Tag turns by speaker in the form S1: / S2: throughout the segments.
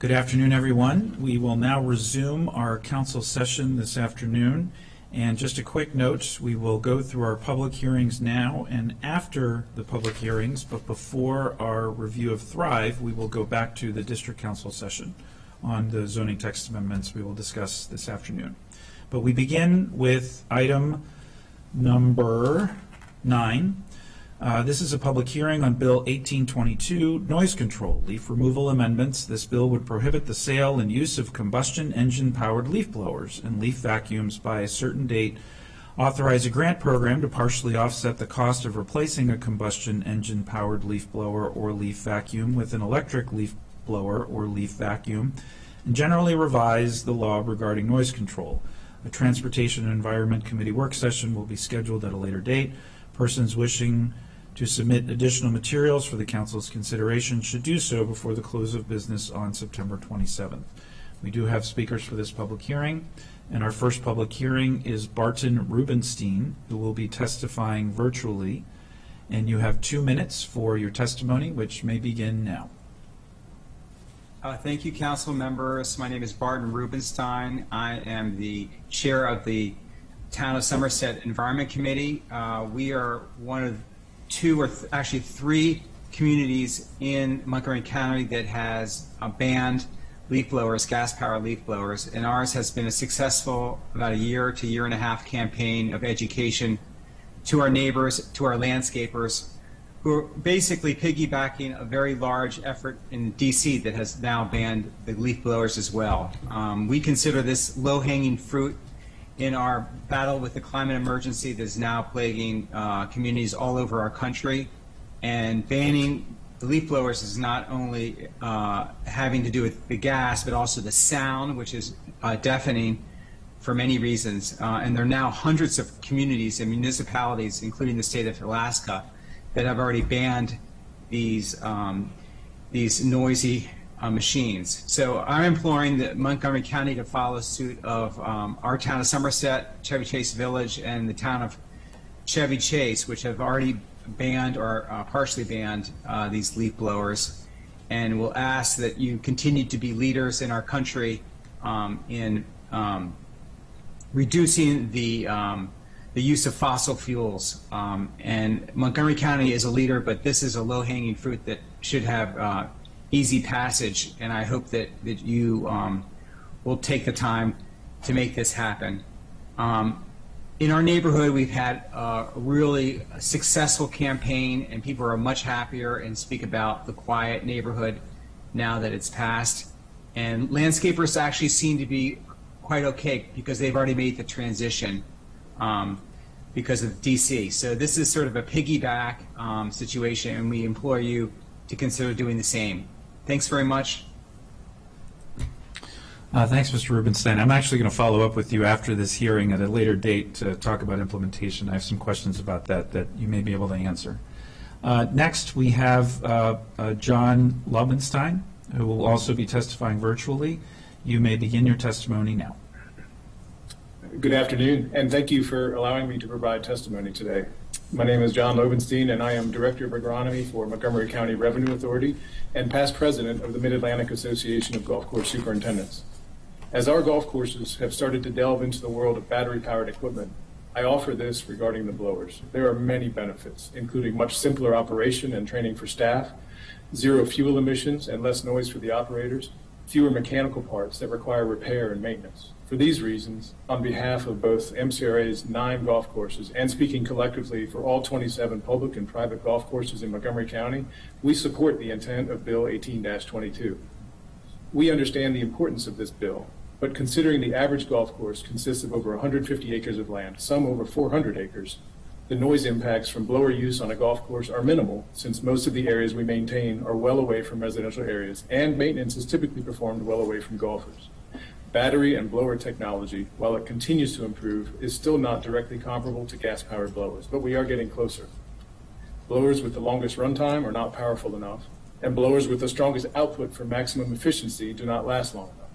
S1: Good afternoon, everyone. We will now resume our council session this afternoon. And just a quick note, we will go through our public hearings now and after the public hearings, but before our review of Thrive, we will go back to the district council session on the zoning text amendments we will discuss this afternoon. But we begin with item number 9. This is a public hearing on Bill 1822, Noise Control, Leaf Removal Amendments. This bill would prohibit the sale and use of combustion engine-powered leaf blowers and leaf vacuums by a certain date, authorize a grant program to partially offset the cost of replacing a combustion engine-powered leaf blower or leaf vacuum with an electric leaf blower or leaf vacuum, and generally revise the law regarding noise control. A Transportation and Environment Committee work session will be scheduled at a later date. Persons wishing to submit additional materials for the council's consideration should do so before the close of business on September 27th. We do have speakers for this public hearing, and our first public hearing is Barton Rubenstein, who will be testifying virtually, and you have 2 minutes for your testimony, which may begin now.
S2: Thank you, council members. My name is Barton Rubenstein. I am the chair of the Town of Somerset Environment Committee. We are one of actually three communities in Montgomery County that has banned leaf blowers, gas-powered leaf blowers, and ours has been a successful about a year to year and a half campaign of education to our neighbors, to our landscapers, who are basically piggybacking a very large effort in DC that has now banned the leaf blowers as well. We consider this low-hanging fruit in our battle with the climate emergency that is now plaguing communities all over our country. And banning the leaf blowers is not only having to do with the gas, but also the sound, which is deafening for many reasons. And there are now hundreds of communities and municipalities, including the state of Alaska, that have already banned these noisy machines. So I'm imploring the Montgomery County to follow suit of our town of Somerset, Chevy Chase Village, and the town of Chevy Chase, which have already banned or partially banned these leaf blowers. And we'll ask that you continue to be leaders in our country in reducing the use of fossil fuels. And Montgomery County is a leader, but this is a low-hanging fruit that should have easy passage, and I hope that you will take the time to make this happen. In our neighborhood, we've had a really successful campaign, and people are much happier and speak about the quiet neighborhood now that it's passed. And landscapers actually seem to be quite okay because they've already made the transition because of DC. So this is sort of a piggyback situation, and we implore you to consider doing the same. Thanks very much.
S1: Thanks, Mr. Rubenstein. I'm actually going to follow up with you after this hearing at a later date to talk about implementation. I have some questions about that you may be able to answer. Next, we have John Lobenstein, who will also be testifying virtually. You may begin your testimony now.
S3: Good afternoon, and thank you for allowing me to provide testimony today. My name is John Lobenstein, and I am Director of Agronomy for Montgomery County Revenue Authority and past President of the Mid-Atlantic Association of Golf Course Superintendents. As our golf courses have started to delve into the world of battery-powered equipment, I offer this regarding the blowers. There are many benefits, including much simpler operation and training for staff, zero fuel emissions and less noise for the operators, fewer mechanical parts that require repair and maintenance. For these reasons, on behalf of both MCRA's 9 golf courses and speaking collectively for all 27 public and private golf courses in Montgomery County, we support the intent of Bill 18-22. We understand the importance of this bill, but considering the average golf course consists of over 150 acres of land, some over 400 acres, the noise impacts from blower use on a golf course are minimal, since most of the areas we maintain are well away from residential areas, and maintenance is typically performed well away from golfers. Battery and blower technology, while it continues to improve, is still not directly comparable to gas-powered blowers, but we are getting closer. Blowers with the longest runtime are not powerful enough, and blowers with the strongest output for maximum efficiency do not last long enough.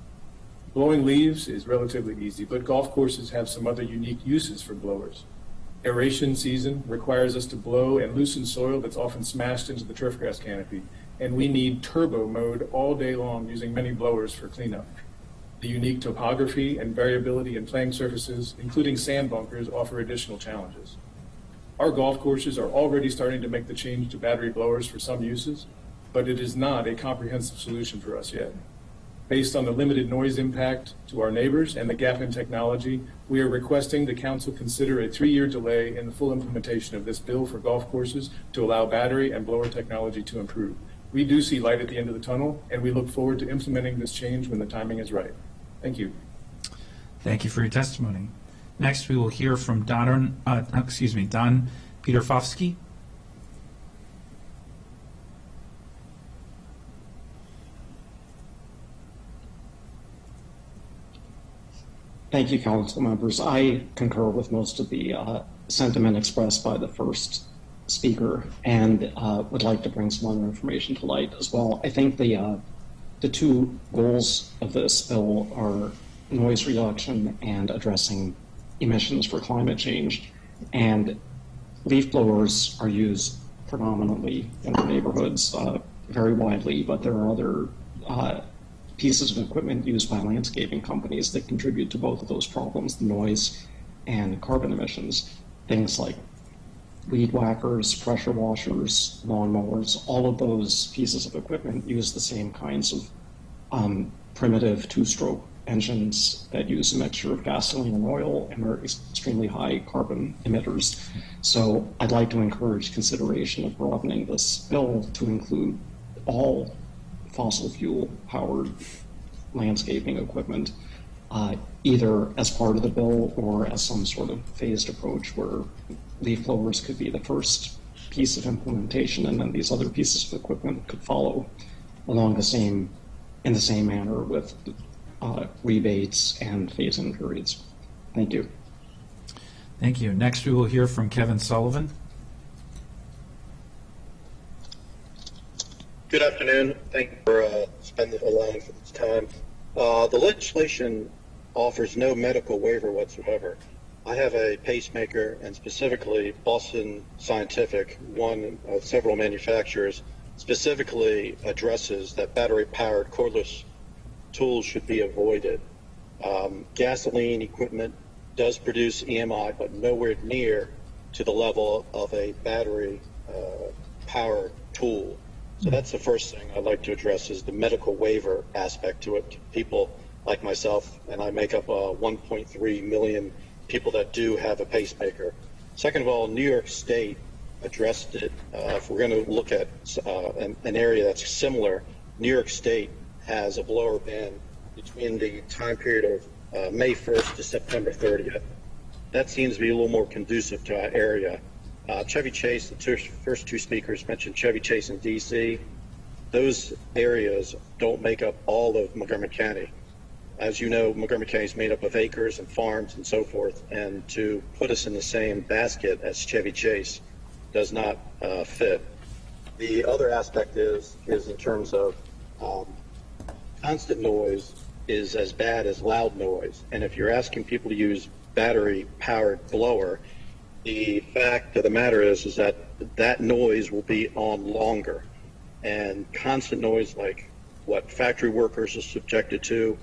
S3: Blowing leaves is relatively easy, but golf courses have some other unique uses for blowers. Aeration season requires us to blow and loosen soil that's often smashed into the turfgrass canopy, and we need turbo mode all day long using many blowers for cleanup. The unique topography and variability in playing surfaces, including sand bunkers, offer additional challenges. Our golf courses are already starting to make the change to battery blowers for some uses, but it is not a comprehensive solution for us yet. Based on the limited noise impact to our neighbors and the gap in technology, we are requesting the council consider a 3-year delay in the full implementation of this bill for golf courses to allow battery and blower technology to improve. We do see light at the end of the tunnel, and we look forward to implementing this change when the timing is right. Thank you.
S1: Thank you for your testimony. Next, we will hear from Don Peterfofsky.
S4: Thank you, council members. I concur with most of the sentiment expressed by the first speaker, and would like to bring some other information to light as well. I think the two goals of this bill are noise reduction and addressing emissions for climate change. And leaf blowers are used predominantly in our neighborhoods very widely, but there are other pieces of equipment used by landscaping companies that contribute to both of those problems, the noise and carbon emissions. Things like weed whackers, pressure washers, lawnmowers, all of those pieces of equipment use the same kinds of primitive two-stroke engines that use a mixture of gasoline and oil and are extremely high carbon emitters. So I'd like to encourage consideration of broadening this bill to include all fossil fuel powered landscaping equipment, either as part of the bill or as some sort of phased approach where leaf blowers could be the first piece of implementation and then these other pieces of equipment could follow in the same manner with rebates and phase-in periods. Thank you.
S1: Thank you. Next, we will hear from Kevin Sullivan.
S5: Good afternoon. Thank you for allowing for this time. The legislation offers no medical waiver whatsoever. I have a pacemaker, and specifically Boston Scientific, one of several manufacturers, specifically addresses that battery-powered cordless tools should be avoided. Gasoline equipment does produce EMI, but nowhere near to the level of a battery-powered tool. So that's the first thing I'd like to address is the medical waiver aspect to it. People like myself, and I make up 1.3 million people that do have a pacemaker. Second of all, New York State addressed it. If we're going to look at an area that's similar, New York State has a blower ban between the time period of May 1st to September 30th. That seems to be a little more conducive to our area. Chevy Chase, the first two speakers mentioned Chevy Chase in D.C. Those areas don't make up all of Montgomery County. As you know, Montgomery County is made up of acres and farms and so forth, and to put us in the same basket as Chevy Chase does not fit. The other aspect is in terms of constant noise is as bad as loud noise. And if you're asking people to use battery-powered blower, the fact of the matter is that that noise will be on longer. And constant noise, like what factory workers are subjected to,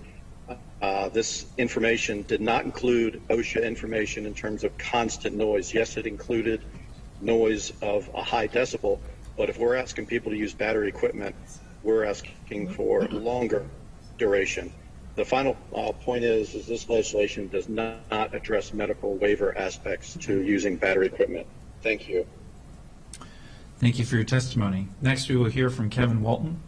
S5: this information did not include OSHA information in terms of constant noise. Yes, it included noise of a high decibel, but if we're asking people to use battery equipment, we're asking for longer duration. The final point is this legislation does not address medical waiver aspects to using battery equipment. Thank you.
S1: Thank you for your testimony. Next, we will hear from Kevin Walton.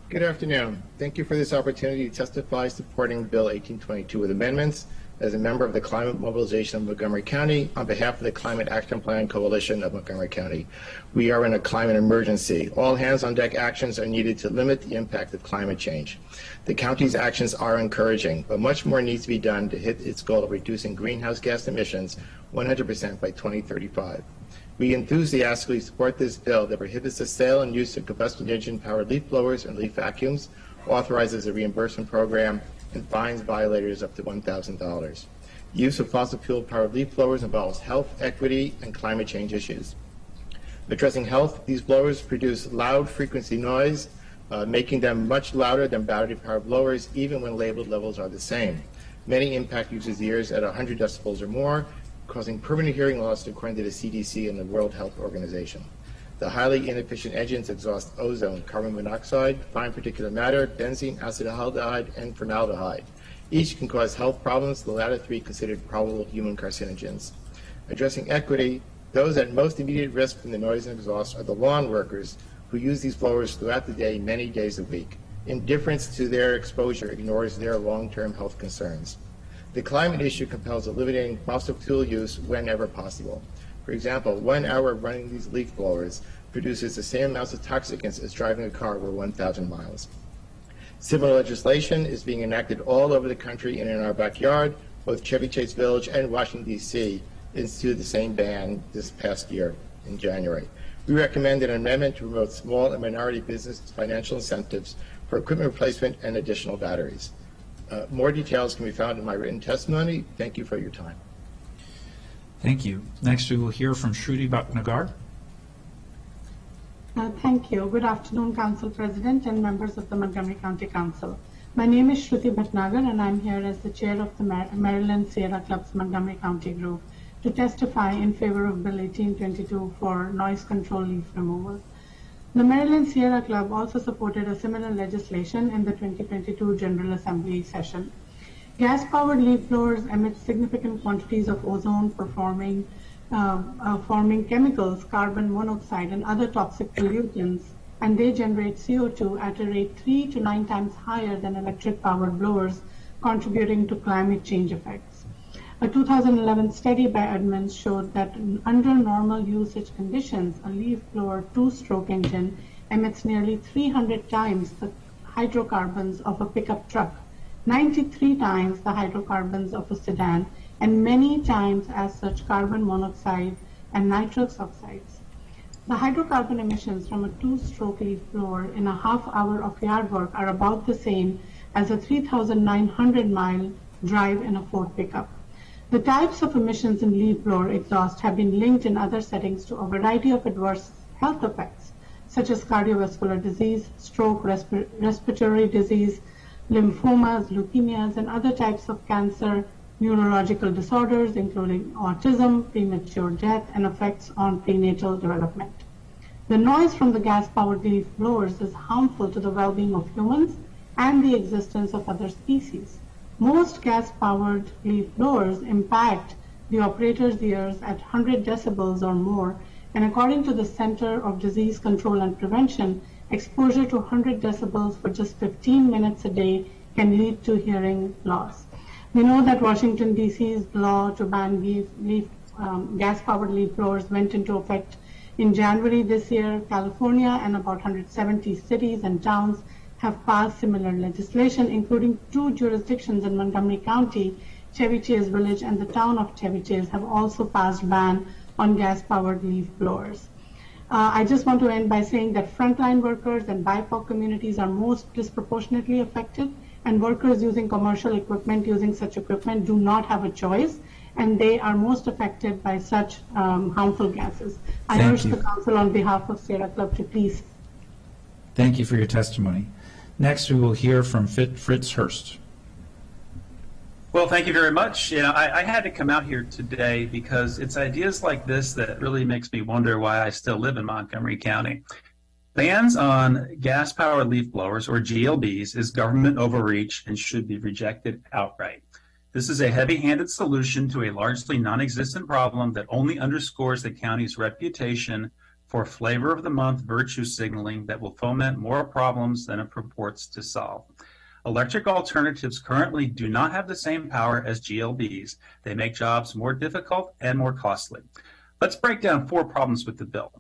S6: Good afternoon. Thank you for this opportunity to testify supporting Bill 1822 with amendments. As a member of the Climate Mobilization of Montgomery County, on behalf of the Climate Action Plan Coalition of Montgomery County, we are in a climate emergency. All hands-on-deck actions are needed to limit the impact of climate change. The county's actions are encouraging, but much more needs to be done to hit its goal of reducing greenhouse gas emissions 100% by 2035. We enthusiastically support this bill that prohibits the sale and use of combustion engine-powered leaf blowers and leaf vacuums, authorizes a reimbursement program, and fines violators up to $1,000. Use of fossil fuel-powered leaf blowers involves health, equity, and climate change issues. Addressing health, these blowers produce loud frequency noise, making them much louder than battery-powered blowers, even when labeled levels are the same. Many impact users' ears at 100 decibels or more, causing permanent hearing loss according to the CDC and the World Health Organization. The highly inefficient engines exhaust ozone, carbon monoxide, fine particulate matter, benzene, acetaldehyde, and formaldehyde. Each can cause health problems, the latter three considered probable human carcinogens. Addressing equity, those at most immediate risk from the noise and exhaust are the lawn workers who use these blowers throughout the day, many days a week. Indifference to their exposure ignores their long-term health concerns. The climate issue compels eliminating fossil fuel use whenever possible. For example, 1 hour of running these leaf blowers produces the same amounts of toxicants as driving a car over 1,000 miles. Similar legislation is being enacted all over the country and in our backyard. Both Chevy Chase Village and Washington, D.C. instituted the same ban this past year in January. We recommend an amendment to promote small and minority business financial incentives for equipment replacement and additional batteries. More details can be found in my written testimony. Thank you for your time.
S1: Thank you. Next, we will hear from Shruti Bhatnagar.
S7: Thank you. Good afternoon, Council President and members of the Montgomery County Council. My name is Shruti Bhatnagar, and I'm here as the chair of the Maryland Sierra Club's Montgomery County Group to testify in favor of Bill 1822 for noise control leaf removal. The Maryland Sierra Club also supported a similar legislation in the 2022 General Assembly session. Gas-powered leaf blowers emit significant quantities of ozone forming chemicals, carbon monoxide, and other toxic pollutants, and they generate CO2 at a rate 3 to 9 times higher than electric-powered blowers, contributing to climate change effects. A 2011 study by Edmunds showed that under normal usage conditions, a leaf blower two-stroke engine emits nearly 300 times the hydrocarbons of a pickup truck, 93 times the hydrocarbons of a sedan, and many times as such carbon monoxide and nitrous oxides. The hydrocarbon emissions from a two-stroke leaf blower in a half hour of yard work are about the same as a 3,900-mile drive in a Ford pickup. The types of emissions in leaf blower exhaust have been linked in other settings to a variety of adverse health effects, such as cardiovascular disease, stroke, respiratory disease, lymphomas, leukemias, and other types of cancer, neurological disorders, including autism, premature death, and effects on prenatal development. The noise from the gas-powered leaf blowers is harmful to the well-being of humans and the existence of other species. Most gas-powered leaf blowers impact the operator's ears at 100 decibels or more, and according to the Center of Disease Control and Prevention, exposure to 100 decibels for just 15 minutes a day can lead to hearing loss. We know that Washington, D.C.'s law to ban gas-powered leaf blowers went into effect in January this year. California and about 170 cities and towns have passed similar legislation, including 2 jurisdictions in Montgomery County. Chevy Chase Village and the town of Chevy Chase have also passed ban on gas-powered leaf blowers. I just want to end by saying that frontline workers and BIPOC communities are most disproportionately affected, and workers using commercial equipment, using such equipment, do not have a choice, and they are most affected by such harmful gases. I urge the Council on behalf of Sierra Club to please.
S1: Thank you for your testimony. Next, we will hear from Fritz Hurst.
S8: Well, thank you very much. I had to come out here today because it's ideas like this that really makes me wonder why I still live in Montgomery County. Bans on gas-powered leaf blowers, or GLBs, is government overreach and should be rejected outright. This is a heavy-handed solution to a largely non-existent problem that only underscores the county's reputation for flavor of the month virtue signaling that will foment more problems than it purports to solve. Electric alternatives currently do not have the same power as GLBs. They make jobs more difficult and more costly. Let's break down 4 problems with the bill.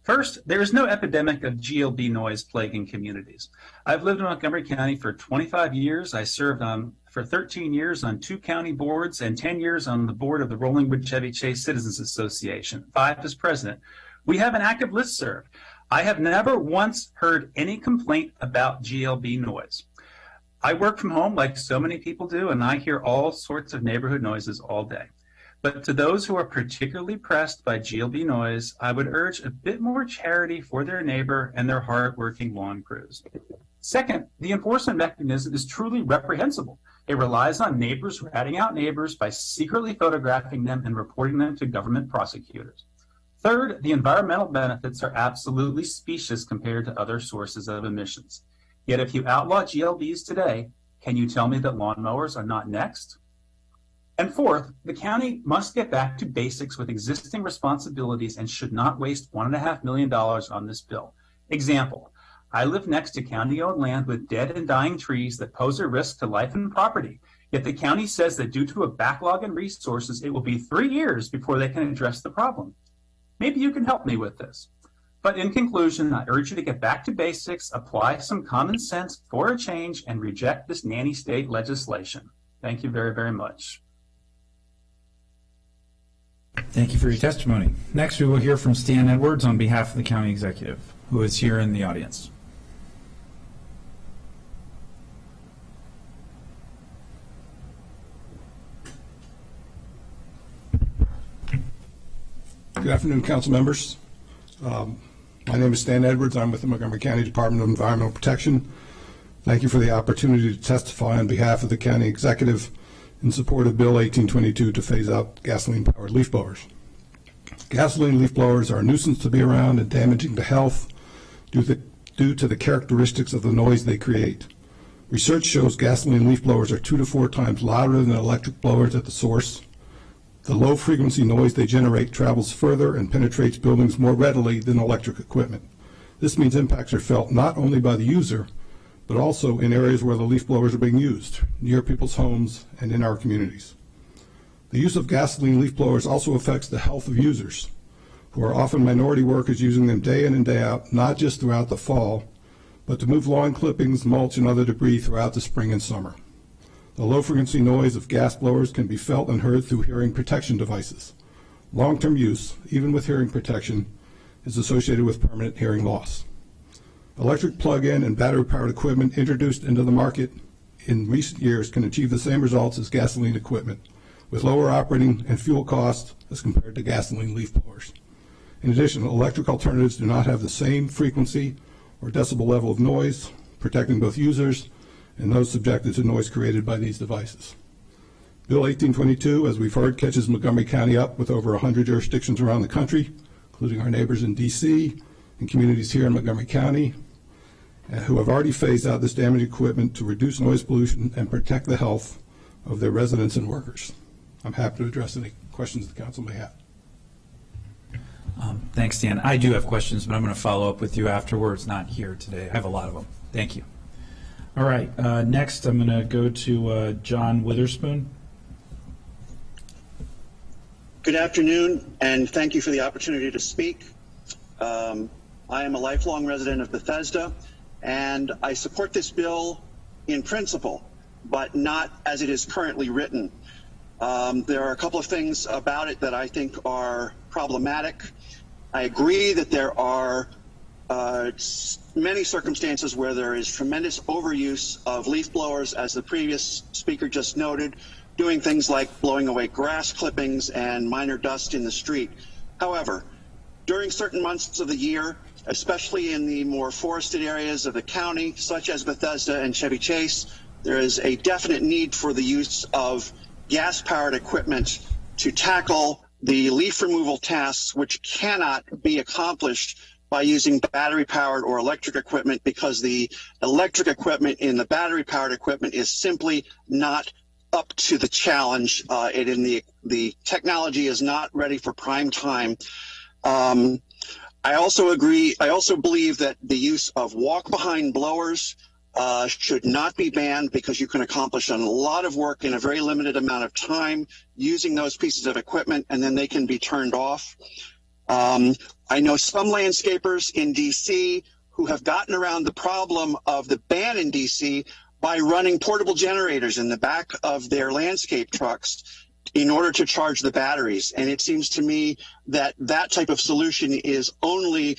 S8: First, there is no epidemic of GLB noise plaguing communities. I've lived in Montgomery County for 25 years. I served for 13 years on 2 county boards and 10 years on the board of the Rollingwood Chevy Chase Citizens Association, 5 as president. We have an active listserv. I have never once heard any complaint about GLB noise. I work from home like so many people do, and I hear all sorts of neighborhood noises all day. But to those who are particularly pressed by GLB noise, I would urge a bit more charity for their neighbor and their hard-working lawn crews. Second, the enforcement mechanism is truly reprehensible. It relies on neighbors ratting out neighbors by secretly photographing them and reporting them to government prosecutors. Third, the environmental benefits are absolutely specious compared to other sources of emissions. Yet if you outlaw GLBs today, can you tell me that lawnmowers are not next? And fourth, the county must get back to basics with existing responsibilities and should not waste $1.5 million on this bill. Example, I live next to county-owned land with dead and dying trees that pose a risk to life and property. Yet the county says that due to a backlog in resources, it will be 3 years before they can address the problem. Maybe you can help me with this. But in conclusion, I urge you to get back to basics, apply some common sense for a change, and reject this nanny state legislation. Thank you very, very much.
S1: Thank you for your testimony. Next, we will hear from Stan Edwards on behalf of the county executive, who is here in the audience.
S9: Good afternoon, council members. My name is Stan Edwards. I'm with the Montgomery County Department of Environmental Protection. Thank you for the opportunity to testify on behalf of the county executive in support of Bill 1822 to phase out gasoline-powered leaf blowers. Gasoline leaf blowers are a nuisance to be around and damaging to health due to the characteristics of the noise they create. Research shows gasoline leaf blowers are 2 to 4 times louder than electric blowers at the source. The low-frequency noise they generate travels further and penetrates buildings more readily than electric equipment. This means impacts are felt not only by the user, but also in areas where the leaf blowers are being used, near people's homes and in our communities. The use of gasoline leaf blowers also affects the health of users, who are often minority workers using them day in and day out, not just throughout the fall, but to move lawn clippings, mulch, and other debris throughout the spring and summer. The low-frequency noise of gas blowers can be felt and heard through hearing protection devices. Long-term use, even with hearing protection, is associated with permanent hearing loss. Electric plug-in and battery-powered equipment introduced into the market in recent years can achieve the same results as gasoline equipment, with lower operating and fuel costs as compared to gasoline leaf blowers. In addition, electric alternatives do not have the same frequency or decibel level of noise, protecting both users and those subjected to noise created by these devices. Bill 1822, as we've heard, catches Montgomery County up with over 100 jurisdictions around the country, including our neighbors in D.C. and communities here in Montgomery County, who have already phased out this damaging equipment to reduce noise pollution and protect the health of their residents and workers. I'm happy to address any questions the council may have.
S1: Thanks, Dan. I do have questions, but I'm going to follow up with you afterwards, not here today. I have a lot of them. Thank you. All right. Next, I'm going to go to John Witherspoon.
S5: Good afternoon, and thank you for the opportunity to speak. I am a lifelong resident of Bethesda, and I support this bill in principle, but not as it is currently written. There are a couple of things about it that I think are problematic. I agree that there are many circumstances where there is tremendous overuse of leaf blowers, as the previous speaker just noted, doing things like blowing away grass clippings and minor dust in the street. However, during certain months of the year, especially in the more forested areas of the county, such as Bethesda and Chevy Chase, there is a definite need for the use of gas-powered equipment to tackle the leaf removal tasks, which cannot be accomplished by using battery-powered or electric equipment, because the electric equipment in the battery-powered equipment is simply not up to the challenge. The technology is not ready for prime time. I also believe that the use of walk-behind blowers should not be banned, because you can accomplish a lot of work in a very limited amount of time using those pieces of equipment, and then they can be turned off. I know some landscapers in D.C. who have gotten around the problem of the ban in D.C. by running portable generators in the back of their landscape trucks in order to charge the batteries. And it seems to me that that type of solution is only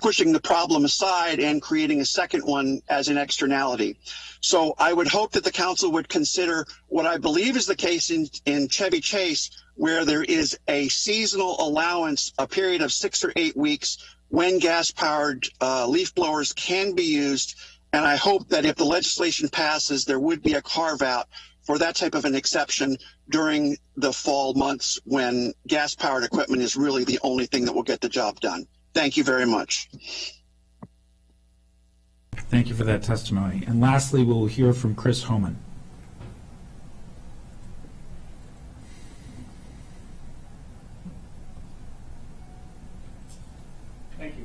S5: pushing the problem aside and creating a second one as an externality. So I would hope that the council would consider what I believe is the case in Chevy Chase, where there is a seasonal allowance, a period of 6 or 8 weeks when gas-powered leaf blowers can be used. And I hope that if the legislation passes, there would be a carve-out for that type of an exception during the fall months when gas-powered equipment is really the only thing that will get the job done. Thank you very much.
S1: Thank you for that testimony. And lastly, we'll hear from Chris Homan.
S10: Thank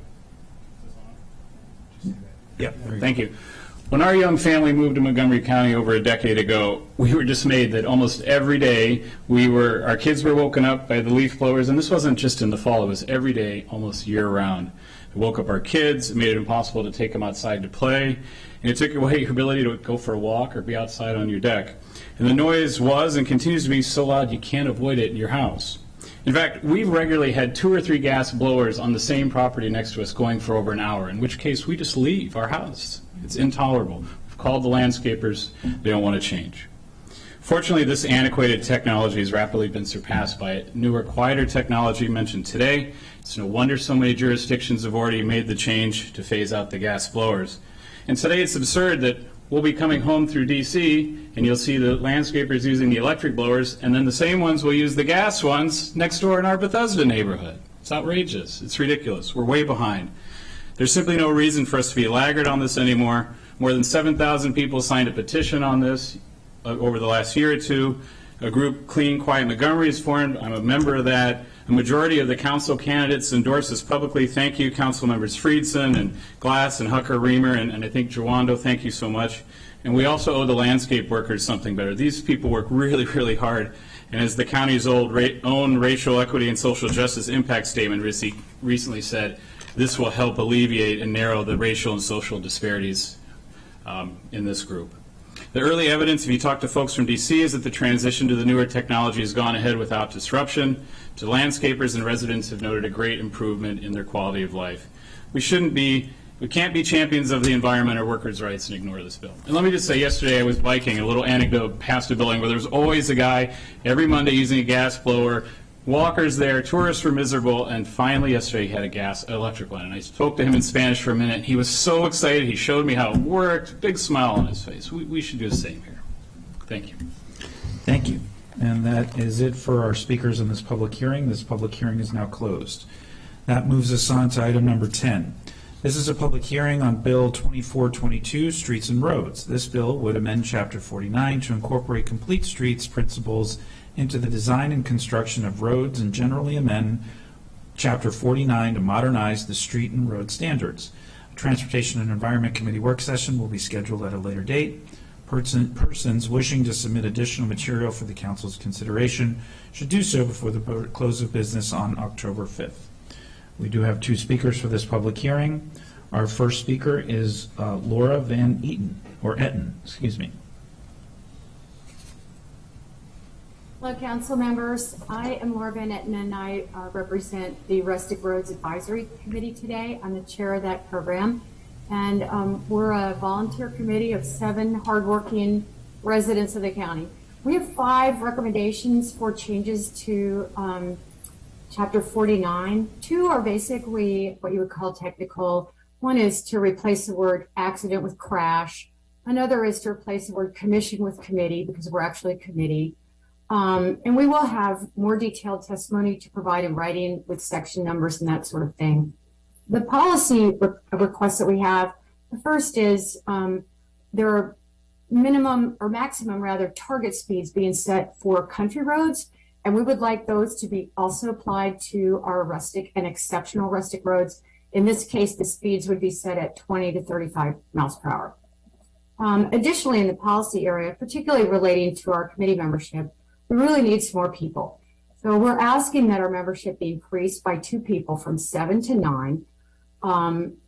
S10: you.
S1: Yeah.
S10: Thank you. When our young family moved to Montgomery County over a decade ago, we were dismayed that almost every day our kids were woken up by the leaf blowers, and this wasn't just in the fall, it was every day, almost year-round. It woke up our kids, it made it impossible to take them outside to play, and it took away your ability to go for a walk or be outside on your deck. And the noise was and continues to be so loud you can't avoid it in your house. In fact, we've regularly had 2 or 3 gas blowers on the same property next to us going for over an hour, in which case we just leave our house. It's intolerable. We've called the landscapers. They don't want to change. Fortunately, this antiquated technology has rapidly been surpassed by newer, quieter technology mentioned today. It's no wonder so many jurisdictions have already made the change to phase out the gas blowers. And today it's absurd that we'll be coming home through D.C. and you'll see the landscapers using the electric blowers, and then the same ones will use the gas ones next door in our Bethesda neighborhood. It's outrageous. It's ridiculous. We're way behind. There's simply no reason for us to be a laggard on this anymore. More than 7,000 people signed a petition on this over the last year or two. A group, Clean Quiet Montgomery, is formed. I'm a member of that. A majority of the council candidates endorse this publicly. Thank you, council members Friedson and Glass and Hucker Reamer, and I think Jawando, thank you so much. And we also owe the landscape workers something better. These people work really, really hard. And as the county's own racial equity and social justice impact statement recently said, this will help alleviate and narrow the racial and social disparities in this group. The early evidence, if you talk to folks from D.C., is that the transition to the newer technology has gone ahead without disruption. To landscapers and residents have noted a great improvement in their quality of life. We can't be champions of the environment or workers' rights and ignore this bill. And let me just say, yesterday I was biking, a little anecdote past a building where there was always a guy every Monday using a gas blower. Walkers there, tourists were miserable, and finally yesterday he had a electric one. And I spoke to him in Spanish for a minute. He was so excited. He showed me how it worked, big smile on his face. We should do the same here. Thank you.
S1: Thank you. And that is it for our speakers in this public hearing. This public hearing is now closed. That moves us on to item number 10. This is a public hearing on Bill 2422, Streets and Roads. This bill would amend Chapter 49 to incorporate complete streets principles into the design and construction of roads and generally amend Chapter 49 to modernize the street and road standards. A Transportation and Environment Committee work session will be scheduled at a later date. Persons wishing to submit additional material for the council's consideration should do so before the close of business on October 5th. We do have 2 speakers for this public hearing. Our first speaker is Laura Van Etten, excuse me.
S11: Hello, council members. I am Laura Van Etten, and I represent the Rustic Roads Advisory Committee today. I'm the chair of that program, and we're a volunteer committee of 7 hardworking residents of the county. We have 5 recommendations for changes to Chapter 49. 2 are basically what you would call technical. One is to replace the word accident with crash. Another is to replace the word commission with committee, because we're actually a committee. And we will have more detailed testimony to provide in writing with section numbers and that sort of thing. The policy requests that we have, the first is there are maximum target speeds being set for country roads, and we would like those to be also applied to our rustic and exceptional rustic roads. In this case, the speeds would be set at 20 to 35 miles per hour. Additionally, in the policy area, particularly relating to our committee membership, we really need some more people. So we're asking that our membership be increased by 2 people from 7 to 9.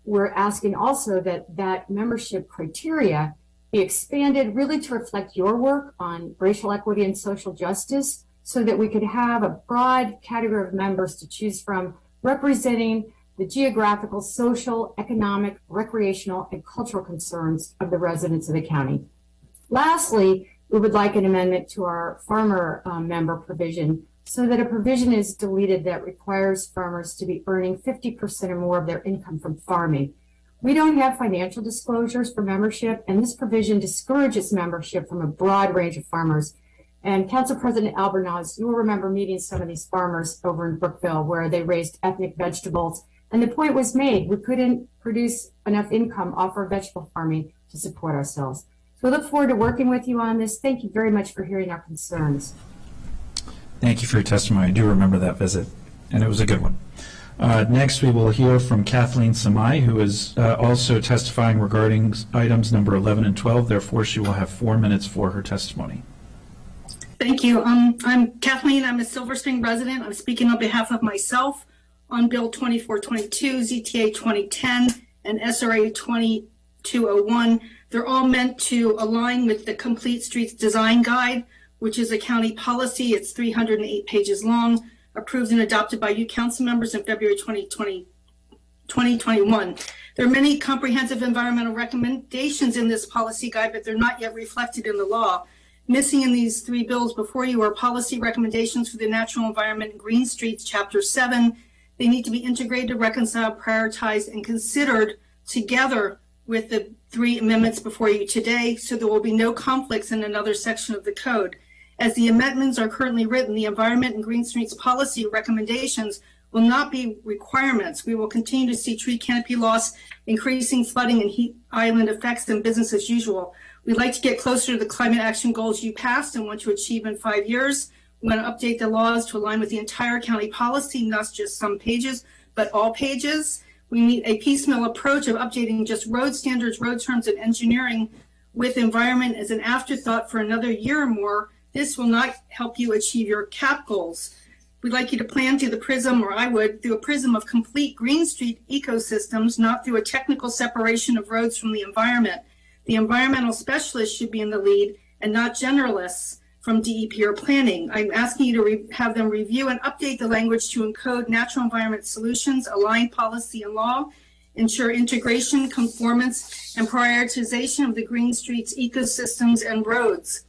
S11: We're asking also that membership criteria be expanded really to reflect your work on racial equity and social justice, so that we could have a broad category of members to choose from, representing the geographical, social, economic, recreational, and cultural concerns of the residents of the county. Lastly, we would like an amendment to our farmer member provision so that a provision is deleted that requires farmers to be earning 50% or more of their income from farming. We don't have financial disclosures for membership, and this provision discourages membership from a broad range of farmers. And Council President Albornoz, you will remember meeting some of these farmers over in Brookville where they raised ethnic vegetables. And the point was made, we couldn't produce enough income off our vegetable farming to support ourselves. So we look forward to working with you on this. Thank you very much for hearing our concerns.
S1: Thank you for your testimony. I do remember that visit, and it was a good one. Next, we will hear from Kathleen Samai, who is also testifying regarding items number 11 and 12. Therefore, she will have 4 minutes for her testimony.
S12: Thank you. I'm Kathleen. I'm a Silver Spring resident. I'm speaking on behalf of myself on Bill 2422, ZTA 2010, and SRA 2201. They're all meant to align with the Complete Streets Design Guide, which is a county policy. It's 308 pages long, approved and adopted by you council members in February 2021. There are many comprehensive environmental recommendations in this policy guide, but they're not yet reflected in the law. Missing in these three bills before you are policy recommendations for the natural environment and green streets, Chapter 7. They need to be integrated, reconciled, prioritized, and considered together with the three amendments before you today, so there will be no conflicts in another section of the code. As the amendments are currently written, the environment and green streets policy recommendations will not be requirements. We will continue to see tree canopy loss, increasing flooding and heat island effects, and business as usual. We'd like to get closer to the climate action goals you passed and want to achieve in 5 years. We want to update the laws to align with the entire county policy, not just some pages, but all pages. We need a piecemeal approach of updating just road standards, road terms, and engineering with environment as an afterthought for another year or more. This will not help you achieve your CAP goals. We'd like you to plan through the prism, or I would, through a prism of complete green street ecosystems, not through a technical separation of roads from the environment. The environmental specialists should be in the lead and not generalists from DEP or planning. I'm asking you to have them review and update the language to encode natural environment solutions, align policy and law, ensure integration, conformance, and prioritization of the green streets, ecosystems, and roads.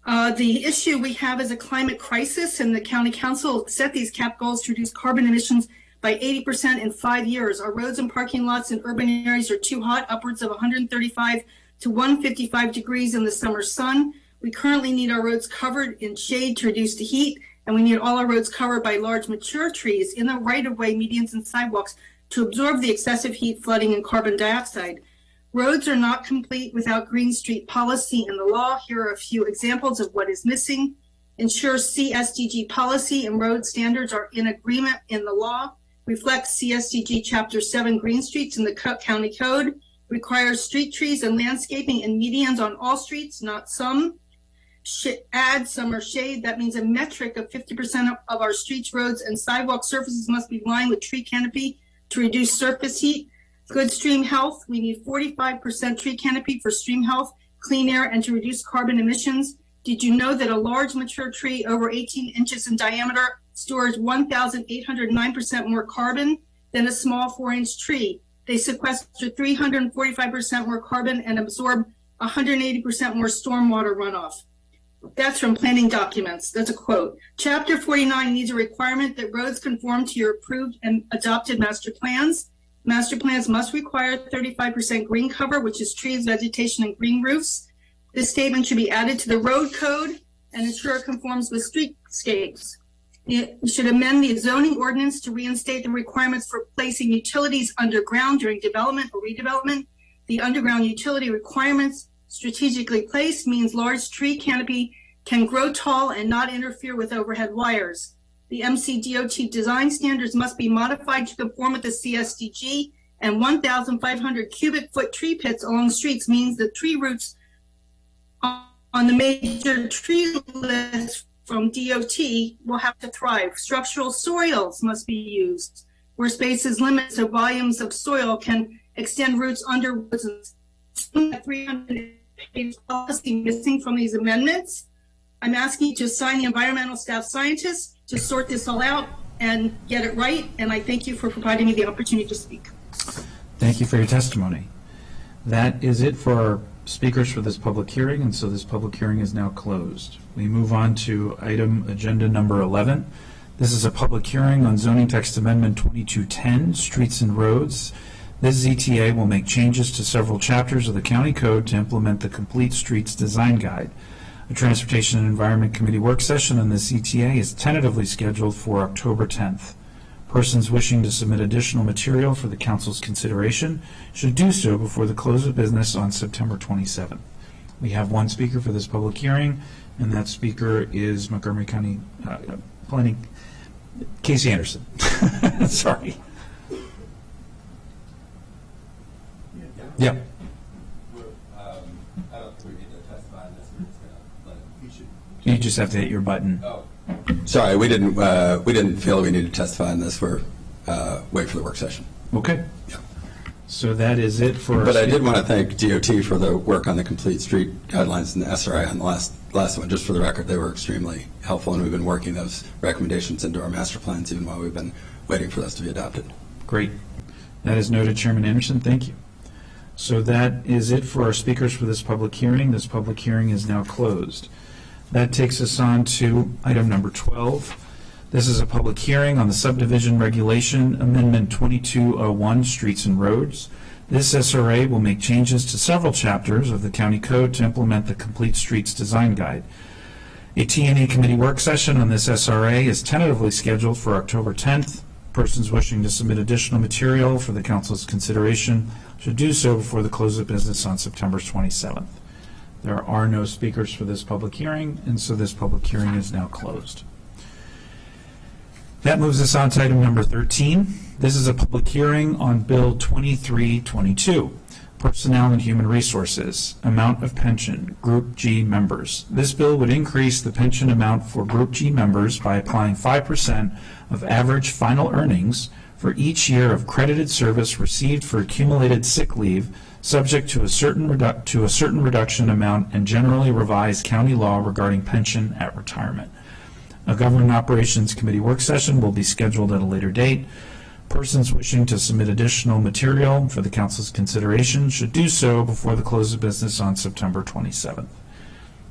S12: The issue we have is a climate crisis, and the county council set these CAP goals to reduce carbon emissions by 80% in 5 years. Our roads and parking lots in urban areas are too hot, upwards of 135 to 155 degrees in the summer sun. We currently need our roads covered in shade to reduce the heat, and we need all our roads covered by large mature trees in the right-of-way, medians, and sidewalks to absorb the excessive heat, flooding, and carbon dioxide. Roads are not complete without green street policy in the law. Here are a few examples of what is missing. Ensure CSDG policy and road standards are in agreement in the law. Reflect CSDG Chapter 7 green streets in the county code. Requires street trees and landscaping and medians on all streets, not some. Add summer shade. That means a metric of 50% of our streets, roads, and sidewalk surfaces must be lined with tree canopy to reduce surface heat. Good stream health. We need 45% tree canopy for stream health, clean air, and to reduce carbon emissions. Did you know that a large mature tree over 18 inches in diameter stores 1,809% more carbon than a small 4-inch tree? They sequester 345% more carbon and absorb 180% more stormwater runoff. That's from planning documents. That's a quote. Chapter 49 needs a requirement that roads conform to your approved and adopted master plans. Master plans must require 35% green cover, which is trees, vegetation, and green roofs. This statement should be added to the road code and ensure it conforms with streetscapes. You should amend the zoning ordinance to reinstate the requirements for placing utilities underground during development or redevelopment. The underground utility requirements strategically placed means large tree canopy can grow tall and not interfere with overhead wires. The MCDOT design standards must be modified to conform with the CSDG, and 1,500 cubic foot tree pits along streets means the tree roots on the major tree list from DOT will have to thrive. Structural soils must be used where space is limited, so volumes of soil can extend roots under woods. 300-page policy missing from these amendments. I'm asking you to assign the environmental staff scientists to sort this all out and get it right. And I thank you for providing me the opportunity to speak.
S1: Thank you for your testimony. That is it for our speakers for this public hearing, and so this public hearing is now closed. We move on to item agenda number 11. This is a public hearing on zoning text amendment 2210, streets and roads. This ZTA will make changes to several chapters of the county code to implement the complete streets design guide. A Transportation and Environment Committee work session on this ZTA is tentatively scheduled for October 10th. Persons wishing to submit additional material for the council's consideration should do so before the close of business on September 27th. We have one speaker for this public hearing, and that speaker is Montgomery County Planning, Casey Anderson. Sorry. Yeah.
S13: I don't think we need to testify on this. We're just gonna let it.
S1: You just have to hit your button.
S13: Oh, sorry, we didn't feel we needed to testify on this. We're wait for the work session.
S1: Okay.
S13: Yeah.
S1: So that is it for.
S13: But I did want to thank DOT for the work on the complete street guidelines and the SRI on the last one. Just for the record, they were extremely helpful, and we've been working those recommendations into our master plans even while we've been waiting for those to be adopted.
S1: Great. That is noted, Chairman Anderson. Thank you. So that is it for our speakers for this public hearing. This public hearing is now closed. That takes us on to item number 12. This is a public hearing on the subdivision regulation amendment 2201, streets and roads. This SRA will make changes to several chapters of the county code to implement the complete streets design guide. A T&E committee work session on this SRA is tentatively scheduled for October 10th. Persons wishing to submit additional material for the council's consideration should do so before the close of business on September 27th. There are no speakers for this public hearing, and so this public hearing is now closed. That moves us on to item number 13. This is a public hearing on Bill 2322, Personnel and Human Resources, Amount of Pension, Group G members. This bill would increase the pension amount for Group G members by applying 5% of average final earnings for each year of credited service received for accumulated sick leave, subject to a certain reduction amount and generally revised county law regarding pension at retirement. A Government Operations Committee work session will be scheduled at a later date. Persons wishing to submit additional material for the council's consideration should do so before the close of business on September 27th.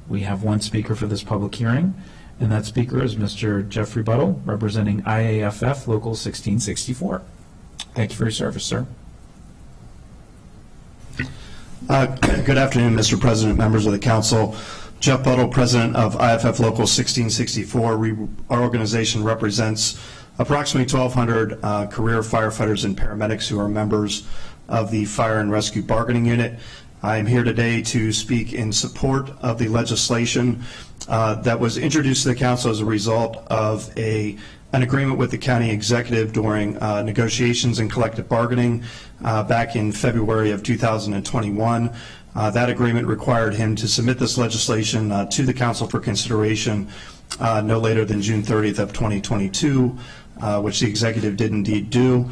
S1: We have one speaker for this public hearing, and that speaker is Mr. Jeffrey Buttle, representing IAFF Local 1664. Thank you for your service, sir.
S14: Good afternoon, Mr. President, members of the council. Jeff Buttle, president of IAFF Local 1664. Our organization represents approximately 1,200 career firefighters and paramedics who are members of the Fire and Rescue Bargaining Unit. I am here today to speak in support of the legislation that was introduced to the council as a result of an agreement with the county executive during negotiations and collective bargaining back in February of 2021. That agreement required him to submit this legislation to the council for consideration no later than June 30th of 2022, which the executive did indeed do.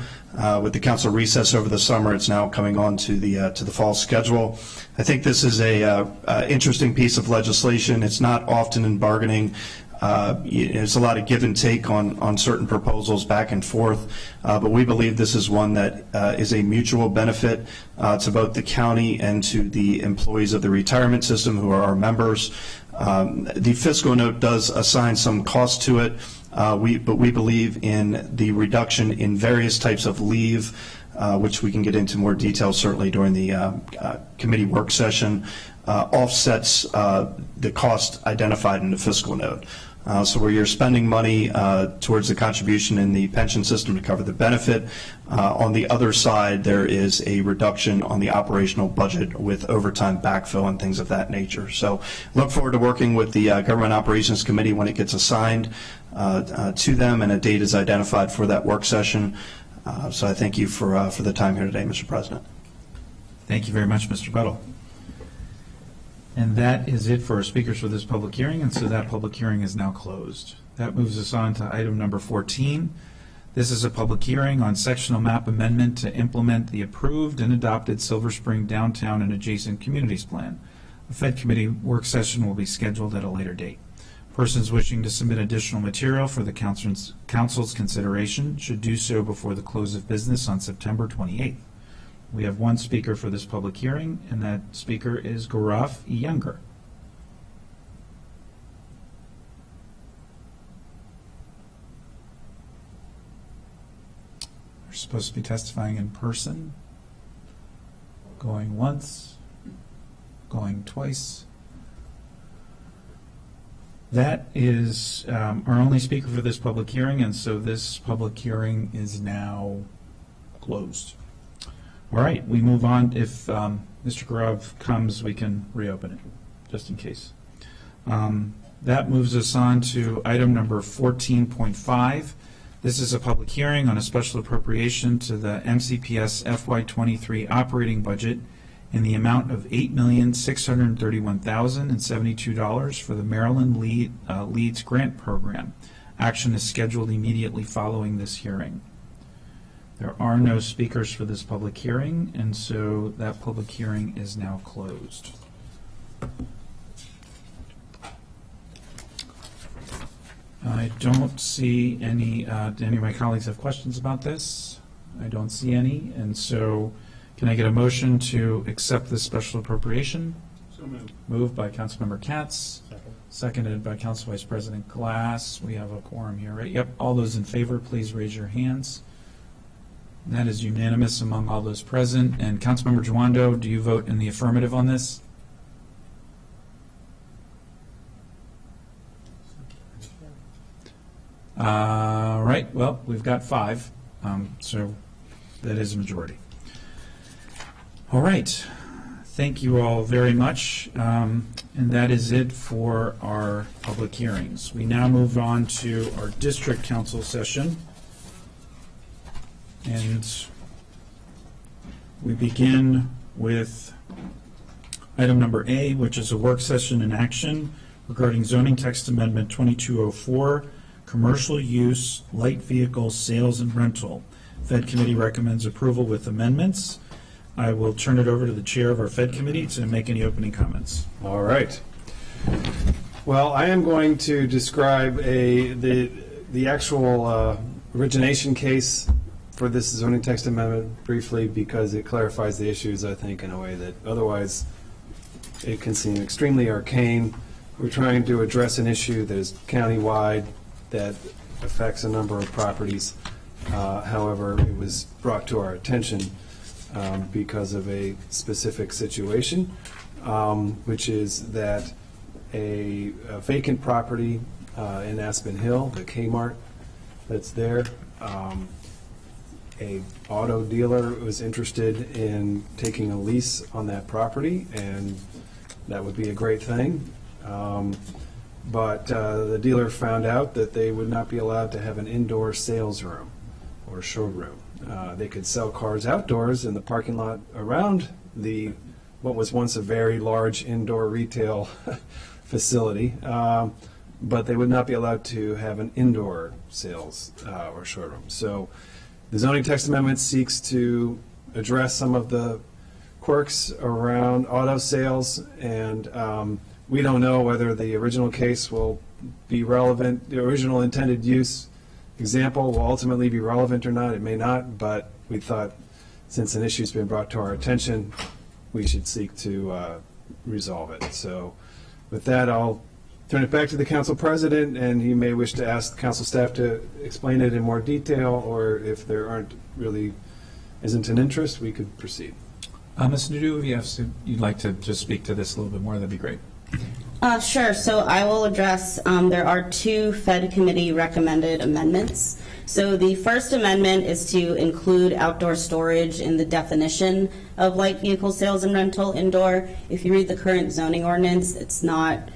S14: With the council recess over the summer, it's now coming on to the fall schedule. I think this is a interesting piece of legislation. It's not often in bargaining. It's a lot of give and take on certain proposals back and forth, but we believe this is one that is a mutual benefit to both the county and to the employees of the retirement system who are our members. The fiscal note does assign some cost to it, but we believe in the reduction in various types of leave, which we can get into more detail certainly during the committee work session, offsets the cost identified in the fiscal note. So where you're spending money towards the contribution in the pension system to cover the benefit, on the other side there is a reduction on the operational budget with overtime backfill and things of that nature. So look forward to working with the Government Operations Committee when it gets assigned to them and a date is identified for that work session. So I thank you for the time here today, Mr. President.
S1: Thank you very much, Mr. Buttle. And that is it for our speakers for this public hearing, and so that public hearing is now closed. That moves us on to item number 14. This is a public hearing on sectional map amendment to implement the approved and adopted Silver Spring Downtown and Adjacent Communities Plan. A Fed Committee work session will be scheduled at a later date. Persons wishing to submit additional material for the council's consideration should do so before the close of business on September 28th. We have one speaker for this public hearing, and that speaker is Gaurav Iyengar. They're supposed to be testifying in person. Going once, going twice. That is our only speaker for this public hearing, and so this public hearing is now closed. All right, we move on. If Mr. Gaurav comes, we can reopen it, just in case. That moves us on to item number 14.5. This is a public hearing on a special appropriation to the MCPS FY23 operating budget in the amount of $8,631,072 for the Maryland Leads Grant Program. Action is scheduled immediately following this hearing. There are no speakers for this public hearing, and so that public hearing is now closed. I don't see any, do any of my colleagues have questions about this? I don't see any, and so can I get a motion to accept this special appropriation?
S10: So moved.
S1: Moved by Councilmember Katz. Seconded by Council Vice President Glass. We have a quorum here, right? Yep. All those in favor, please raise your hands. And that is unanimous among all those present. And Councilmember Jawando, do you vote in the affirmative on this? Right. Well, we've got 5, so that is a majority. All right. Thank you all very much. And that is it for our public hearings. We now move on to our district council session. And we begin with item number A, which is a work session in action regarding zoning text amendment 2204, commercial use, light vehicle sales and rental. Fed Committee recommends approval with amendments. I will turn it over to the chair of our Fed Committee to make any opening comments.
S15: All right. Well, I am going to describe the actual origination case for this zoning text amendment briefly because it clarifies the issues, I think, in a way that otherwise it can seem extremely arcane. We're trying to address an issue that is countywide that affects a number of properties. However, it was brought to our attention because of a specific situation, which is that a vacant property in Aspen Hill, the Kmart that's there, a auto dealer was interested in taking a lease on that property, and that would be a great thing. But the dealer found out that they would not be allowed to have an indoor sales room or showroom. They could sell cars outdoors in the parking lot around what was once a very large indoor retail facility, but they would not be allowed to have an indoor sales or showroom. So the zoning text amendment seeks to address some of the quirks around auto sales, and we don't know whether the original case will be relevant. The original intended use example will ultimately be relevant or not. It may not, but we thought since an issue's been brought to our attention, we should seek to resolve it. So with that, I'll turn it back to the council president, and he may wish to ask the council staff to explain it in more detail, or if there isn't an interest, we could proceed.
S1: Ms. Nadeau, if you'd like to just speak to this a little bit more, that'd be great.
S16: Sure. So I will address, there are 2 Fed Committee recommended amendments. So the first amendment is to include outdoor storage in the definition of light vehicle sales and rental indoor. If you read the current zoning ordinance, it's not,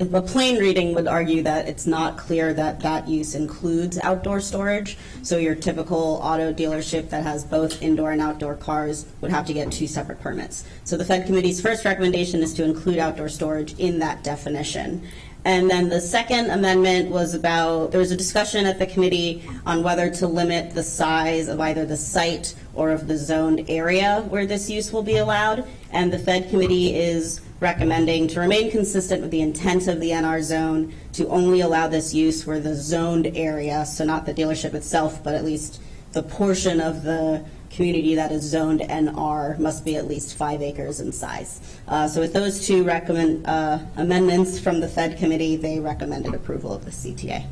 S16: a plain reading would argue that it's not clear that that use includes outdoor storage. So your typical auto dealership that has both indoor and outdoor cars would have to get 2 separate permits. So the Fed Committee's first recommendation is to include outdoor storage in that definition. And then the second amendment was about, there was a discussion at the committee on whether to limit the size of either the site or of the zoned area where this use will be allowed. And the Fed committee is recommending to remain consistent with the intent of the NR zone to only allow this use where the zoned area, so not the dealership itself, but at least the portion of the community that is zoned NR must be at least 5 acres in size. So with those two amendments from the Fed committee, they recommended approval of the CTA.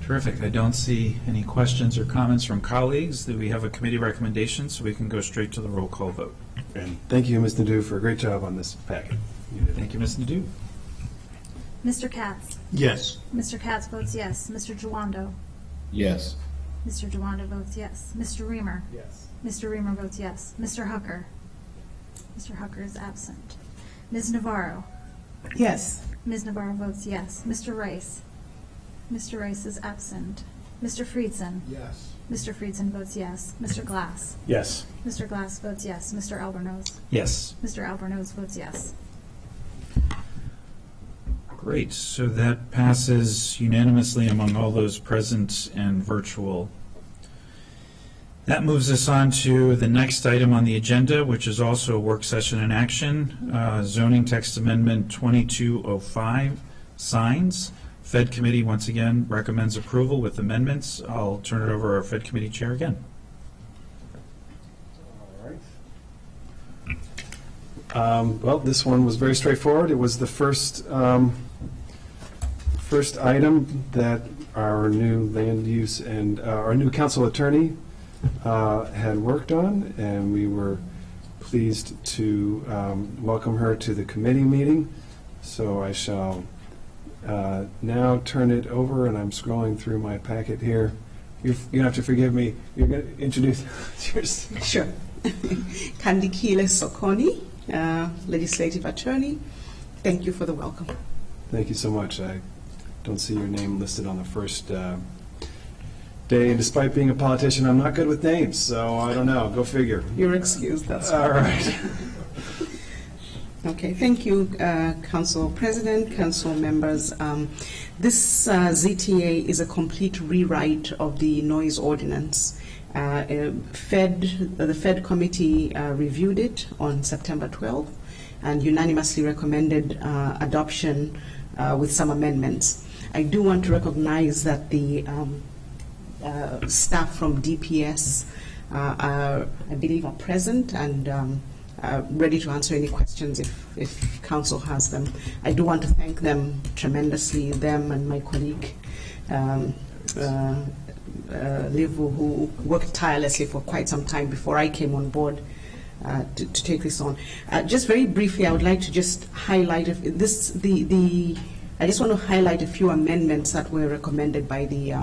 S1: Terrific. I don't see any questions or comments from colleagues. Do we have a committee recommendation so we can go straight to the roll call vote?
S15: And thank you, Ms. Nadeau, for a great job on this packet.
S1: Thank you, Ms. Nadeau.
S17: Mr. Katz?
S3: Yes.
S17: Mr. Katz votes yes. Mr. Jawando?
S3: Yes.
S17: Mr. Jawando votes yes. Mr. Reamer?
S15: Yes.
S17: Mr. Reamer votes yes. Mr. Hucker? Mr. Hucker is absent. Ms. Navarro?
S18: Yes.
S17: Ms. Navarro votes yes. Mr. Rice? Mr. Rice is absent. Mr. Friedson?
S9: Yes.
S17: Mr. Friedson votes yes. Mr. Glass?
S15: Yes.
S17: Mr. Glass votes yes. Mr. Albornoz?
S1: Yes.
S17: Mr. Albornoz votes yes.
S1: Great. So that passes unanimously among all those present and virtual. That moves us on to the next item on the agenda, which is also a work session in action, zoning text amendment 2205, signs. Fed committee, once again, recommends approval with amendments. I'll turn it over to our Fed committee chair again.
S15: Well, this one was very straightforward. It was the first item that our new land use and our new council attorney had worked on, and we were pleased to welcome her to the committee meeting. So I shall now turn it over, and I'm scrolling through my packet here. You're going to have to forgive me. You're going to introduce yours.
S18: Sure. Kandikile Sokoni, legislative attorney. Thank you for the welcome.
S15: Thank you so much. I don't see your name listed on the first day, and despite being a politician, I'm not good with names, so I don't know. Go figure.
S18: You're excused. That's
S15: all right.
S18: Okay, thank you, Council President, Council members. This ZTA is a complete rewrite of the noise ordinance. The Fed committee reviewed it on September 12th and unanimously recommended adoption with some amendments. I do want to recognize that the staff from DPS I believe are present and ready to answer any questions if council has them. I do want to thank them tremendously, them and my colleague Liv, who worked tirelessly for quite some time before I came on board to take this on. Just very briefly, I would like to just highlight I just want to highlight a few amendments that were recommended by the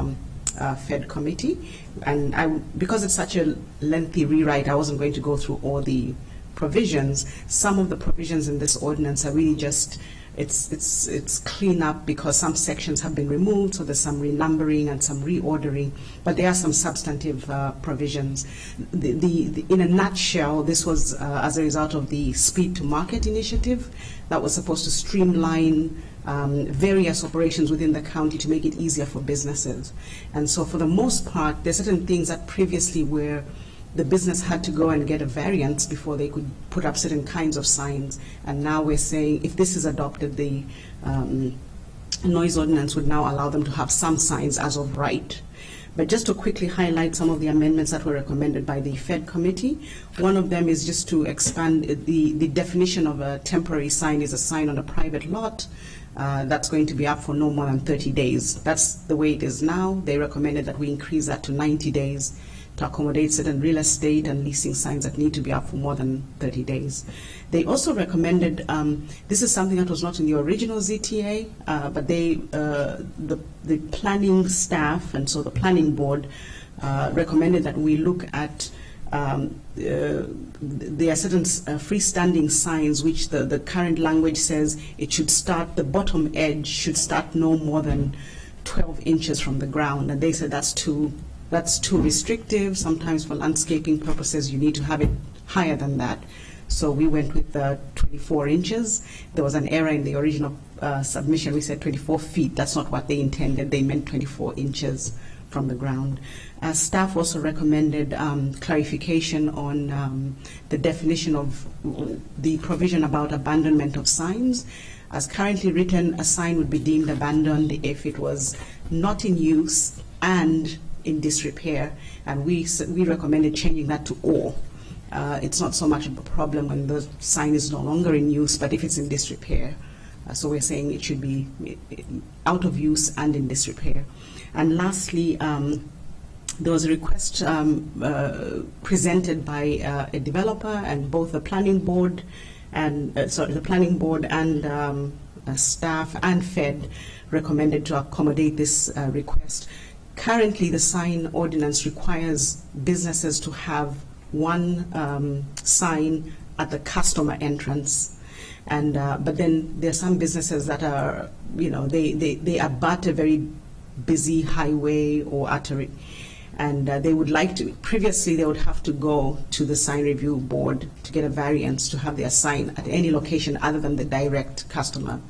S18: Fed committee, and because it's such a lengthy rewrite, I wasn't going to go through all the provisions. Some of the provisions in this ordinance are really just it's clean up because some sections have been removed, so there's some renumbering and some reordering, but there are some substantive provisions. In a nutshell, this was as a result of the Speed to Market initiative that was supposed to streamline various operations within the county to make it easier for businesses. And so for the most part, there's certain things that previously were the business had to go and get a variance before they could put up certain kinds of signs. And now we're saying if this is adopted, the noise ordinance would now allow them to have some signs as of right. But just to quickly highlight some of the amendments that were recommended by the Fed committee, one of them is just to expand the definition of a temporary sign is a sign on a private lot that's going to be up for no more than 30 days. That's the way it is now. They recommended that we increase that to 90 days to accommodate certain real estate and leasing signs that need to be up for more than 30 days. They also recommended, this is something that was not in the original ZTA, but the planning staff and so the planning board recommended that we look at there are certain freestanding signs which the current language says it should start, the bottom edge should start no more than 12 inches from the ground, and they said that's too restrictive. Sometimes for landscaping purposes you need to have it higher than that. So we went with 24 inches. There was an error in the original submission. We said 24 feet. That's not what they intended. They meant 24 inches from the ground. Staff also recommended clarification on the definition of the provision about abandonment of signs. As currently written, a sign would be deemed abandoned if it was not in use and in disrepair, and we recommended changing that to or. It's not so much of a problem when the sign is no longer in use, but if it's in disrepair. So we're saying it should be out of use and in disrepair. And lastly, there was a request presented by a developer, and both the planning board and staff and Fed recommended to accommodate this request. Currently, the sign ordinance requires businesses to have one sign at the customer entrance, and but then there are some businesses that are, they abut a very busy highway or artery, and they would like to. Previously, they would have to go to the sign review board to get a variance to have their sign at any location other than the direct customer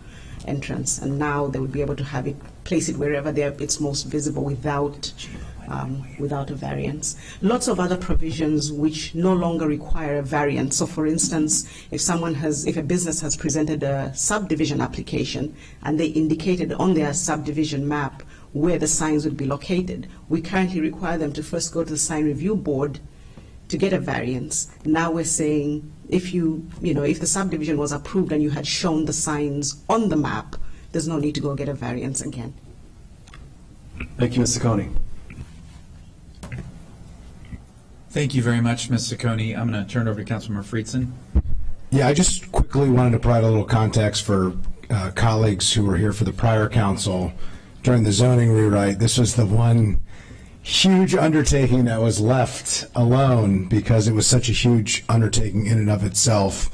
S18: entrance, and now they would be able to have it, place it wherever it's most visible without a variance. Lots of other provisions which no longer require a variance. So for instance, if a business has presented a subdivision application and they indicated on their subdivision map where the signs would be located, we currently require them to first go to the sign review board to get a variance. Now we're saying if the subdivision was approved and you had shown the signs on the map, there's no need to go get a variance again.
S15: Thank you, Ms. Saccone.
S1: Thank you very much, Ms. Saccone. I'm going to turn over to Councilmember Friedson.
S19: Yeah, I just quickly wanted to provide a little context for colleagues who were here for the prior council during the zoning rewrite. This was the one huge undertaking that was left alone because it was such a huge undertaking in and of itself.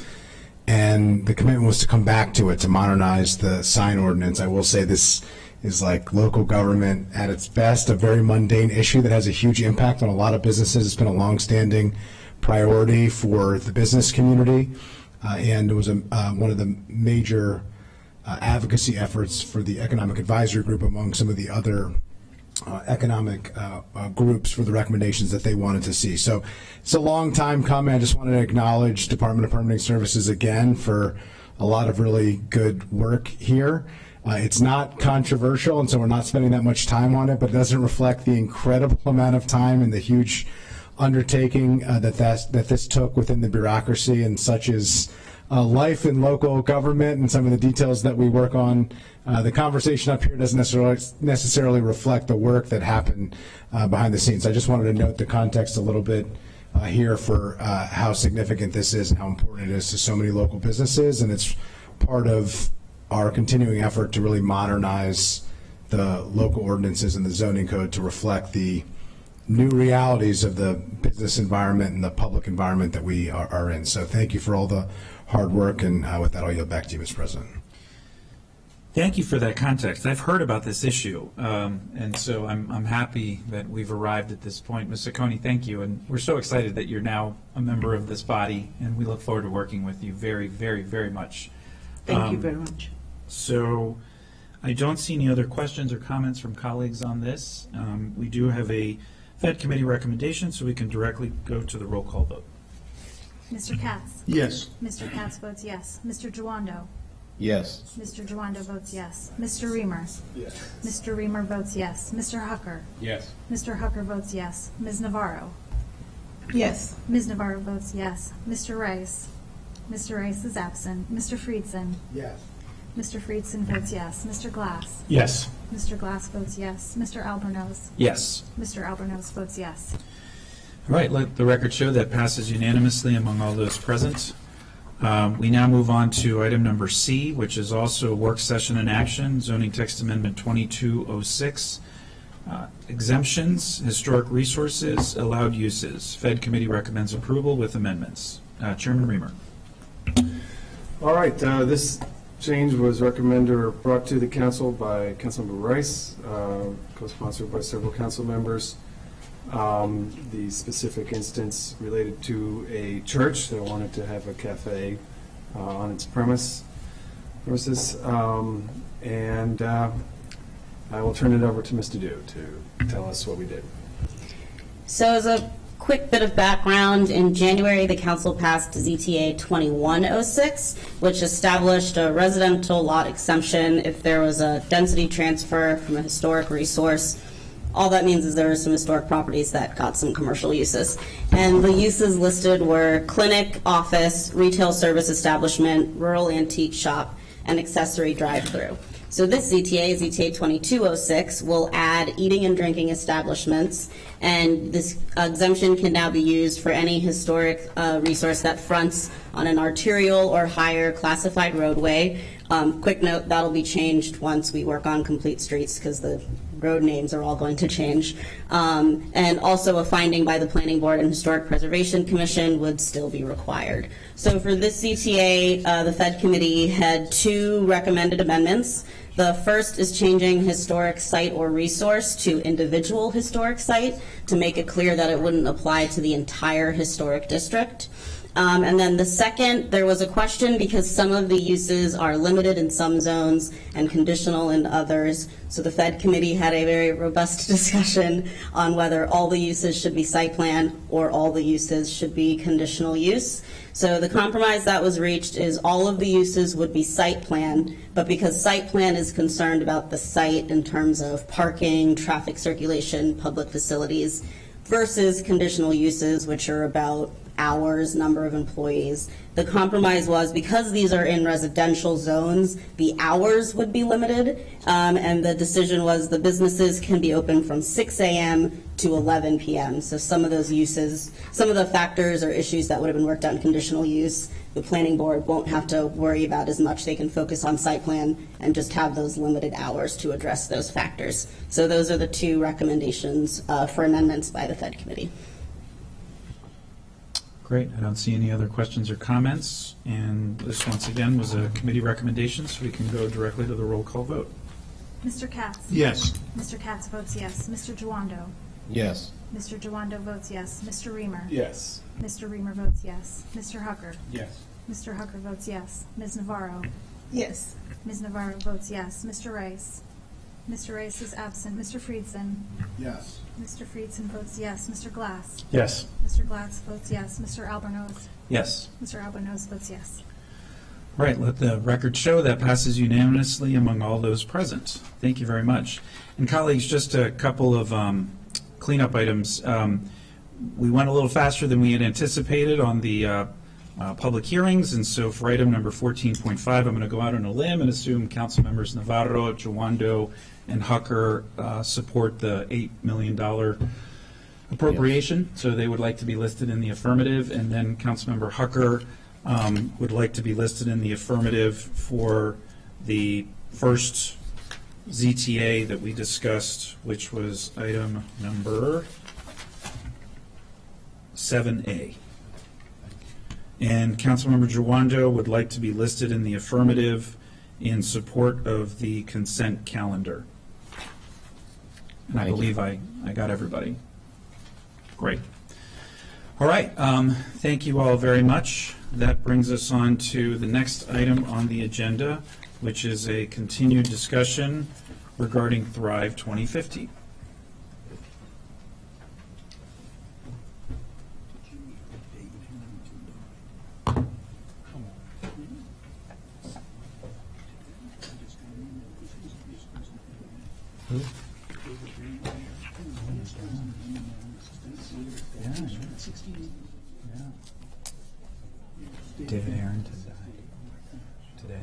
S19: And the commitment was to come back to it, to modernize the sign ordinance. I will say this is like local government at its best, a very mundane issue that has a huge impact on a lot of businesses. It's been a longstanding priority for the business community, and it was one of the major advocacy efforts for the Economic Advisory Group among some of the other economic groups for the recommendations that they wanted to see. So it's a long time coming. I just wanted to acknowledge Department of Permitting Services again for a lot of really good work here. It's not controversial, and so we're not spending that much time on it, but it doesn't reflect the incredible amount of time and the huge undertaking that this took within the bureaucracy, and such is life in local government and some of the details that we work on. The conversation up here doesn't necessarily reflect the work that happened behind the scenes. I just wanted to note the context a little bit here for how significant this is and how important it is to so many local businesses, and it's part of our continuing effort to really modernize the local ordinances and the zoning code to reflect the new realities of the business environment and the public environment that we are in. So thank you for all the hard work, and with that, I'll yield back to you, Mr. President.
S1: Thank you for that context. I've heard about this issue, and so I'm happy that we've arrived at this point. Ms. Saccone, thank you, and we're so excited that you're now a member of this body, and we look forward to working with you very, very, very much.
S18: Thank you very much.
S1: So I don't see any other questions or comments from colleagues on this. We do have a Fed committee recommendation, so we can directly go to the roll call vote.
S17: Mr. Katz?
S3: Yes.
S17: Mr. Katz votes yes. Mr. Giwando?
S3: Yes.
S17: Mr. Giwando votes yes. Mr. Reamer?
S3: Yes.
S17: Mr. Reamer votes yes. Mr. Hucker?
S15: Yes.
S17: Mr. Hucker votes yes. Ms. Navarro?
S18: Yes.
S17: Ms. Navarro votes yes. Mr. Rice? Mr. Rice is absent. Mr. Friedson?
S3: Yes.
S17: Mr. Friedson votes yes. Mr. Glass?
S1: Yes.
S17: Mr. Glass votes yes. Mr. Albornoz?
S1: Yes.
S17: Mr. Albornoz votes yes.
S1: All right, let the record show that passes unanimously among all those present. We now move on to item number C, which is also a work session in action, zoning text amendment 2206. Exemptions, historic resources, allowed uses. Fed committee recommends approval with amendments. Chairman Reamer.
S15: All right, this change was recommended or brought to the council by Councilmember Rice, co-sponsored by several council members. The specific instance related to a church that wanted to have a cafe on its premises. And I will turn it over to Mr. Dew to tell us what we did.
S16: So as a quick bit of background, in January, the council passed ZTA 2106, which established a residential lot exemption if there was a density transfer from a historic resource. All that means is there are some historic properties that got some commercial uses. And the uses listed were clinic, office, retail service establishment, rural antique shop, and accessory drive-through. So this ZTA, ZTA 2206, will add eating and drinking establishments, and this exemption can now be used for any historic resource that fronts on an arterial or higher classified roadway. Quick note, that'll be changed once we work on complete streets because the road names are all going to change. And also a finding by the Planning Board and Historic Preservation Commission would still be required. So for this CTA, the Fed Committee had two recommended amendments. The first is changing historic site or resource to individual historic site to make it clear that it wouldn't apply to the entire historic district. And then the second, there was a question because some of the uses are limited in some zones and conditional in others. So the Fed Committee had a very robust discussion on whether all the uses should be site plan or all the uses should be conditional use. So the compromise that was reached is all of the uses would be site plan, but because site plan is concerned about the site in terms of parking, traffic circulation, public facilities, versus conditional uses, which are about hours, number of employees. The compromise was because these are in residential zones, the hours would be limited, and the decision was the businesses can be open from 6 a.m. to 11 p.m. So some of those uses, some of the factors or issues that would have been worked out in conditional use, the planning board won't have to worry about as much. They can focus on site plan and just have those limited hours to address those factors. So those are the two recommendations for amendments by the Fed Committee.
S1: Great. I don't see any other questions or comments. And this, once again, was a committee recommendation, so we can go directly to the roll call vote.
S17: Mr. Katz?
S19: Yes.
S17: Mr. Katz votes yes. Mr. Jawando?
S19: Yes.
S17: Mr. Jawando votes yes. Mr. Reamer?
S15: Yes.
S17: Mr. Reamer votes yes. Mr. Hucker?
S15: Yes.
S17: Mr. Hucker votes yes. Ms. Navarro?
S18: Yes.
S17: Ms. Navarro votes yes. Mr. Rice? Mr. Rice is absent. Mr. Friedson?
S19: Yes.
S17: Mr. Friedson votes yes. Mr. Glass?
S10: Yes.
S17: Mr. Glass votes yes. Mr. Albornoz?
S1: Yes.
S17: Mr. Albornoz votes yes.
S1: Right, let the record show that passes unanimously among all those present. Thank you very much. And colleagues, just a couple of cleanup items. We went a little faster than we had anticipated on the public hearings, and so for item number 14.5, I'm going to go out on a limb and assume council members Navarro, Jawando, and Hucker support the $8 million appropriation, so they would like to be listed in the affirmative, and then Councilmember Hucker would like to be listed in the affirmative for the first ZTA that we discussed, which was item number 7A. And Councilmember Jawando would like to be listed in the affirmative in support of the consent calendar. And I believe I got everybody. Great. All right. Thank you all very much. That brings us on to the next item on the agenda, which is a continued discussion regarding Thrive 2050. David Harrington died today.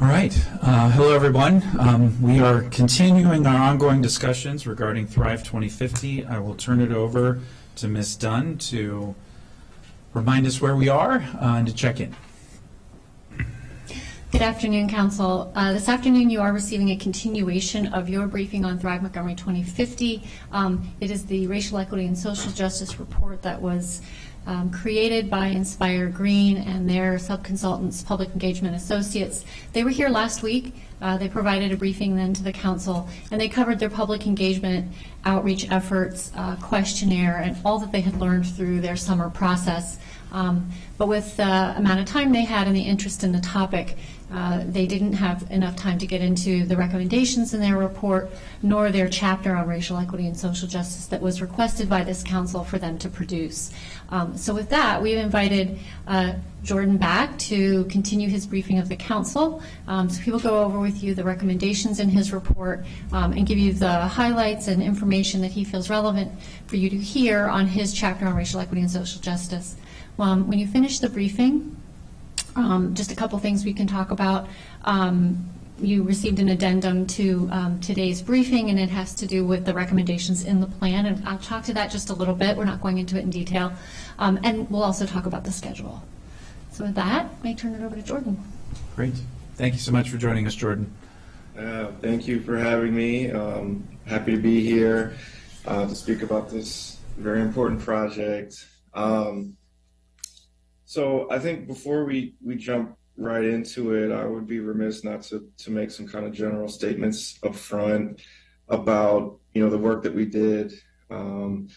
S1: All right. Hello, everyone. We are continuing our ongoing discussions regarding Thrive 2050. I will turn it over to Ms. Dunn to remind us where we are and to check in.
S20: Good afternoon, Council. This afternoon, you are receiving a continuation of your briefing on Thrive Montgomery 2050. It is the Racial Equity and Social Justice Report that was created by Inspire Green and their sub-consultants, Public Engagement Associates. They were here last week. They provided a briefing then to the Council, and they covered their public engagement outreach efforts, questionnaire, and all that they had learned through their summer process. But with the amount of time they had and the interest in the topic, they didn't have enough time to get into the recommendations in their report, nor their chapter on racial equity and social justice that was requested by this council for them to produce. So with that, we've invited Jordan back to continue his briefing of the council. So he will go over with you the recommendations in his report and give you the highlights and information that he feels relevant for you to hear on his chapter on racial equity and social justice. When you finish the briefing, just a couple things we can talk about. You received an addendum to today's briefing, and it has to do with the recommendations in the plan, and I'll talk to that just a little bit. We're not going into it in detail. And we'll also talk about the schedule. So with that, I turn it over to Jordan.
S1: Great. Thank you so much for joining us, Jordan.
S21: Thank you for having me. Happy to be here to speak about this very important project. So I think before we jump right into it, I would be remiss not to make some kind of general statements up front about, the work that we did and,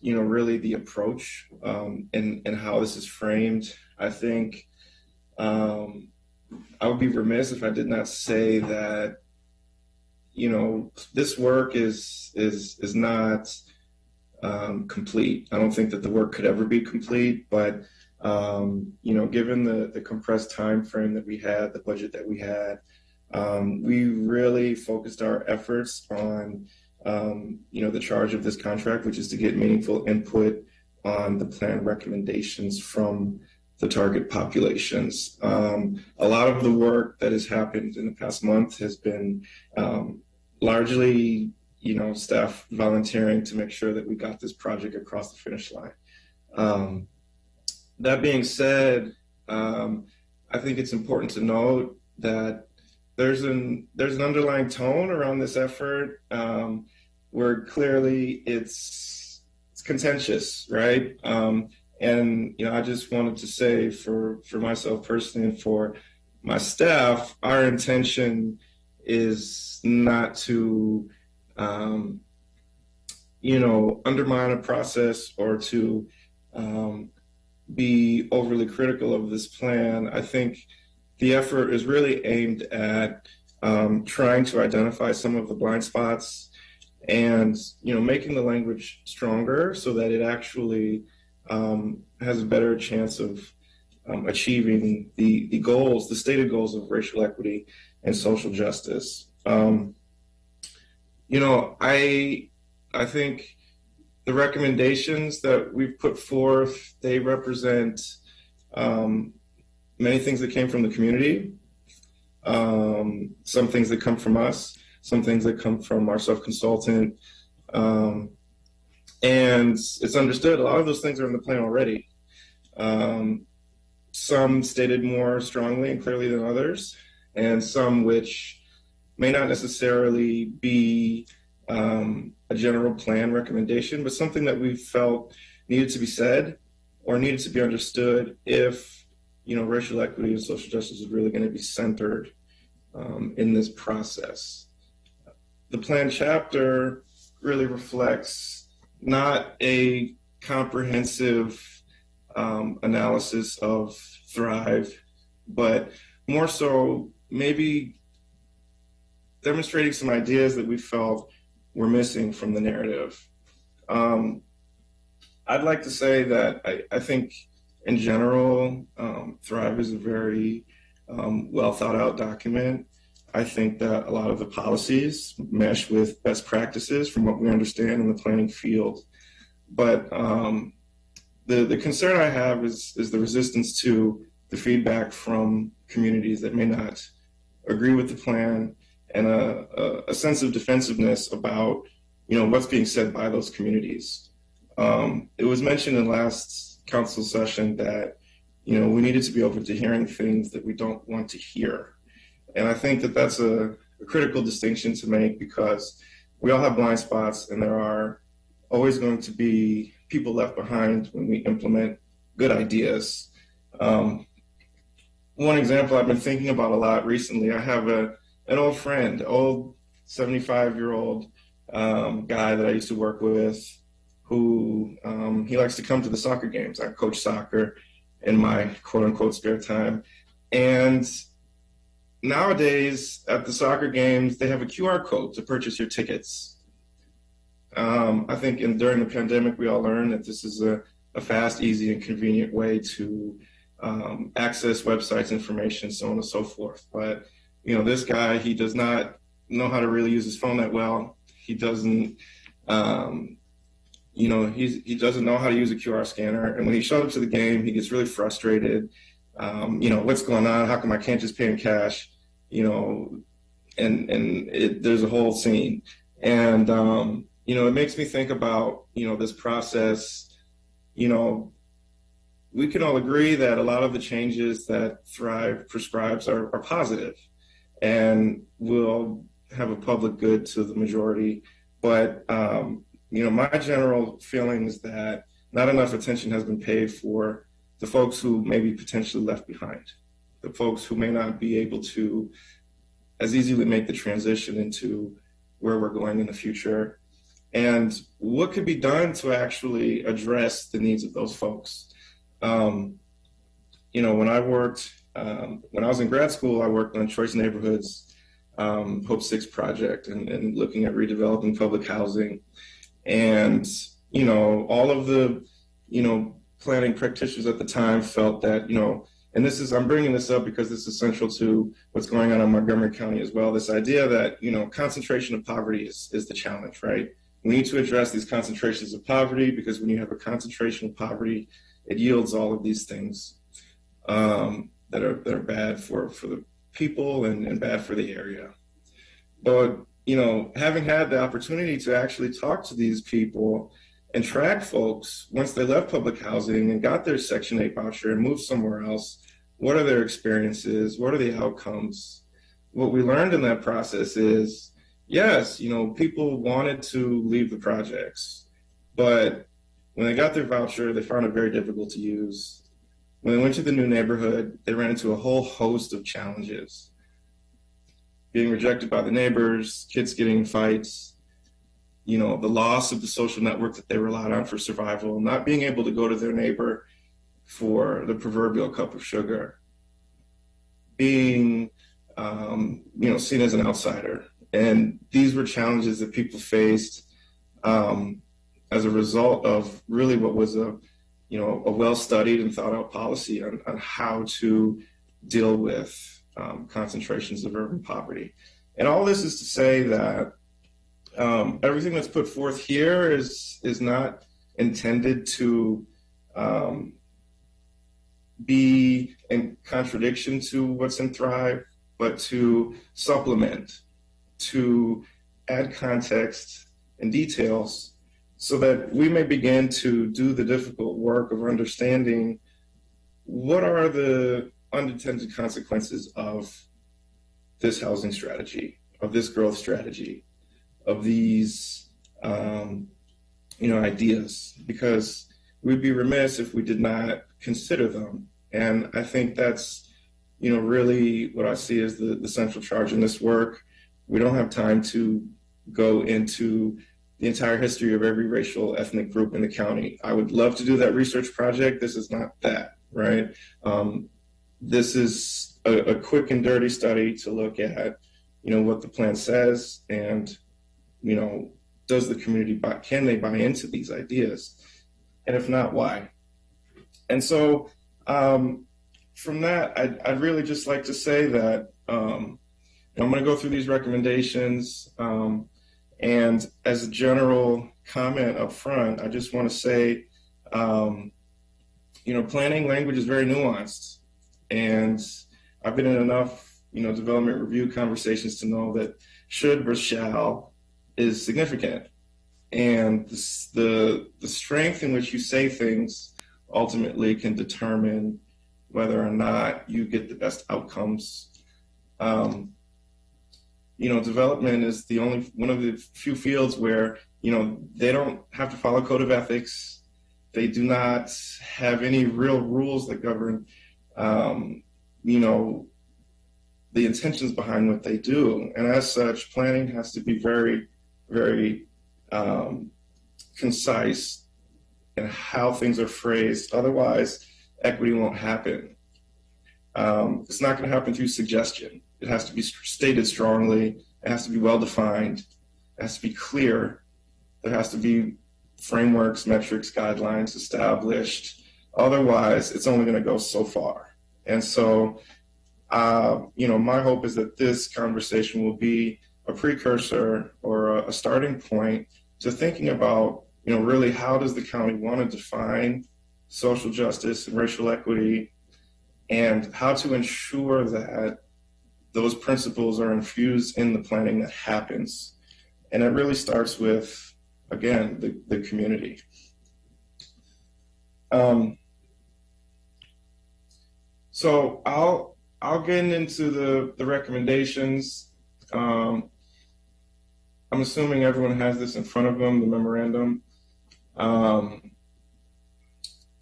S21: really the approach and how this is framed. I think I would be remiss if I did not say that, this work is not complete. I don't think that the work could ever be complete, but given the compressed time frame that we had, the budget that we had, we really focused our efforts on the charge of this contract, which is to get meaningful input on the plan recommendations from the target populations. A lot of the work that has happened in the past month has been largely staff volunteering to make sure that we got this project across the finish line. That being said, I think it's important to note that there's an underlying tone around this effort where clearly it's contentious, right? And I just wanted to say for myself personally and for my staff, our intention is not to undermine a process or to be overly critical of this plan. I think the effort is really aimed at trying to identify some of the blind spots and, making the language stronger so that it actually has a better chance of achieving the goals, the stated goals of racial equity and social justice. I think the recommendations that we've put forth, they represent many things that came from the community, some things that come from us, some things that come from our self-consultant, and it's understood a lot of those things are in the plan already. Some stated more strongly and clearly than others, and some which may not necessarily be a general plan recommendation, but something that we felt needed to be said or needed to be understood if, racial equity and social justice is really going to be centered in this process. The plan chapter really reflects not a comprehensive analysis of Thrive, but more so maybe demonstrating some ideas that we felt were missing from the narrative. I'd like to say that I think in general, Thrive is a very well thought out document. I think that a lot of the policies mesh with best practices from what we understand in the planning field. But the concern I have is the resistance to the feedback from communities that may not agree with the plan, and a sense of defensiveness about what's being said by those communities. It was mentioned in last council session that we needed to be open to hearing things that we don't want to hear. And I think that that's a critical distinction to make, because we all have blind spots, and there are always going to be people left behind when we implement good ideas. One example I've been thinking about a lot recently, I have an old friend, old 75-year-old guy that I used to work with, who he likes to come to the soccer games. I coach soccer in my quote-unquote spare time. And nowadays at the soccer games, they have a QR code to purchase your tickets. I think during the pandemic, we all learned that this is a fast, easy, and convenient way to access websites, information, so on and so forth. But, this guy, he does not know how to really use his phone that well. He doesn't, he doesn't know how to use a QR scanner. And when he showed up to the game, he gets really frustrated. What's going on? How come I can't just pay in cash? There's a whole scene. And, it makes me think about, this process. We can all agree that a lot of the changes that Thrive prescribes are positive and will have a public good to the majority. But, my general feeling is that not enough attention has been paid for the folks who may be potentially left behind, the folks who may not be able to as easily make the transition into where we're going in the future, and what could be done to actually address the needs of those folks. When I worked, when I was in grad school, I worked on Choice Neighborhoods, Hope 6 project, and looking at redeveloping public housing. And, all of the, planning practitioners at the time felt that, and I'm bringing this up because this is central to what's going on in Montgomery County as well, this idea that, concentration of poverty is the challenge, right? We need to address these concentrations of poverty, because when you have a concentration of poverty, it yields all of these things that are bad for the people and bad for the area. But, having had the opportunity to actually talk to these people and track folks once they left public housing and got their Section 8 voucher and moved somewhere else, what are their experiences? What are the outcomes? What we learned in that process is, yes, people wanted to leave the projects, but when they got their voucher, they found it very difficult to use. When they went to the new neighborhood, they ran into a whole host of challenges. Being rejected by the neighbors, kids getting in fights, the loss of the social network that they relied on for survival, not being able to go to their neighbor for the proverbial cup of sugar, being, seen as an outsider. And these were challenges that people faced as a result of really what was a well-studied and thought-out policy on how to deal with concentrations of urban poverty. And all this is to say that everything that's put forth here is not intended to be in contradiction to what's in Thrive, but to supplement, to add context and details so that we may begin to do the difficult work of understanding what are the unintended consequences of this housing strategy, of this growth strategy, of these ideas, because we'd be remiss if we did not consider them. And I think that's really what I see as the central charge in this work. We don't have time to go into the entire history of every racial ethnic group in the county. I would love to do that research project. This is not that, right? This is a quick and dirty study to look at, what the plan says, and, does the community can they buy into these ideas? And if not, why? And so from that, I'd really just like to say that I'm going to go through these recommendations. And as a general comment up front, I just want to say, planning language is very nuanced. And I've been in enough, development review conversations to know that should versus shall is significant. And the strength in which you say things ultimately can determine whether or not you get the best outcomes. Development is one of the few fields where, they don't have to follow code of ethics. They do not have any real rules that govern, the intentions behind what they do. And as such, planning has to be very, very concise in how things are phrased. Otherwise, equity won't happen. It's not going to happen through suggestion. It has to be stated strongly. It has to be well-defined. It has to be clear. There has to be frameworks, metrics, guidelines established. Otherwise, it's only going to go so far. And so, my hope is that this conversation will be a precursor or a starting point to thinking about, really how does the county want to define social justice and racial equity, and how to ensure that those principles are infused in the planning that happens. And it really starts with, again, the community. So I'll get into the recommendations. I'm assuming everyone has this in front of them, the memorandum.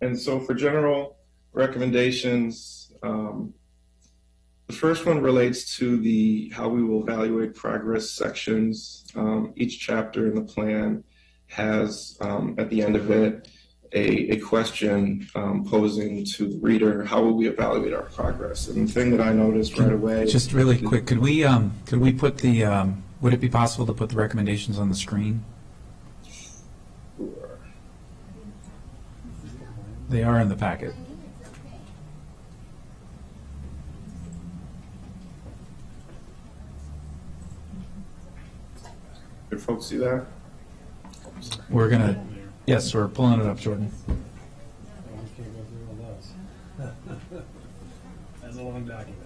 S21: And so for general recommendations, the first one relates to how we will evaluate progress sections. Each chapter in the plan has, at the end of it, a question posing to the reader, how will we evaluate our progress? And the thing that I noticed right away...
S1: Just really quick, could we put would it be possible to put the recommendations on the screen?
S21: Sure.
S1: They are in the packet.
S21: Did folks see that?
S1: Yes, we're pulling it up, Jordan.
S15: That's a long document.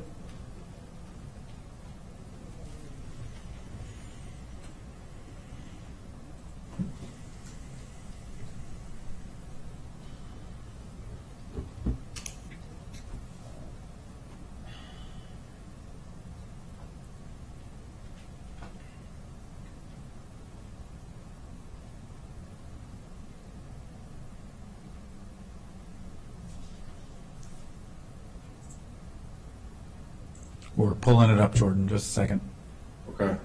S1: We're pulling it up, Jordan. Just a second.
S21: Okay.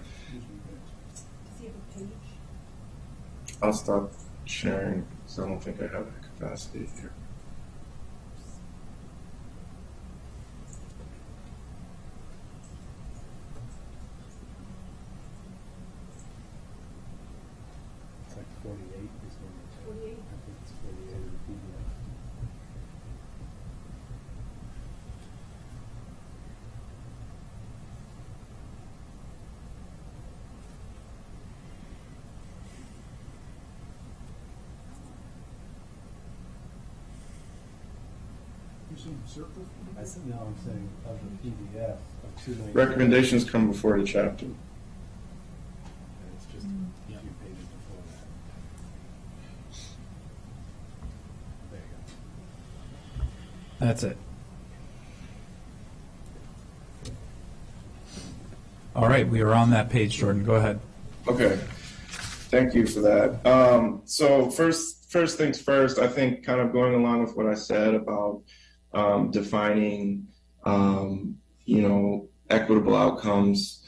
S21: I'll stop sharing because I don't think I have the capacity here.
S15: It's like 48. 48? I think it's 48 in the PDF. I said, no, I'm saying of the PDF of 2 million.
S21: Recommendations come before the chapter.
S15: It's just a few pages before that. There you go.
S1: That's it. All right, we are on that page, Jordan. Go ahead.
S21: Okay. Thank you for that. So first things first, I think kind of going along with what I said about defining, equitable outcomes.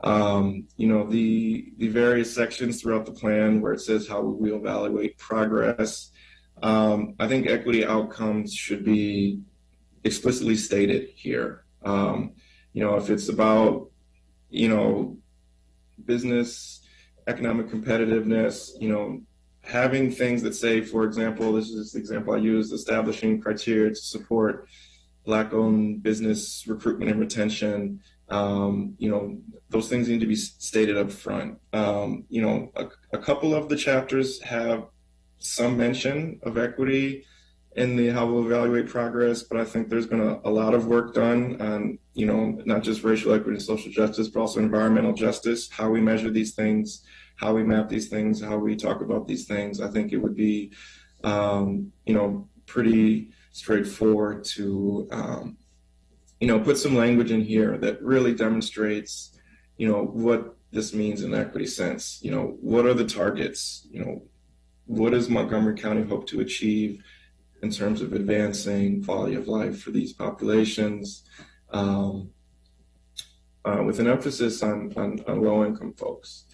S21: The various sections throughout the plan where it says how we evaluate progress. I think equity outcomes should be explicitly stated here. If it's about, business, economic competitiveness, having things that say, for example, this is the example I used, establishing criteria to support Black-owned business recruitment and retention. Those things need to be stated up front. A couple of the chapters have some mention of equity in the how we'll evaluate progress, but I think there's been a lot of work done on, not just racial equity and social justice, but also environmental justice, how we measure these things, how we map these things, how we talk about these things. I think it would be, pretty straightforward to, put some language in here that really demonstrates, what this means in equity sense. What are the targets? What does Montgomery County hope to achieve in terms of advancing quality of life for these populations, with an emphasis on low-income folks.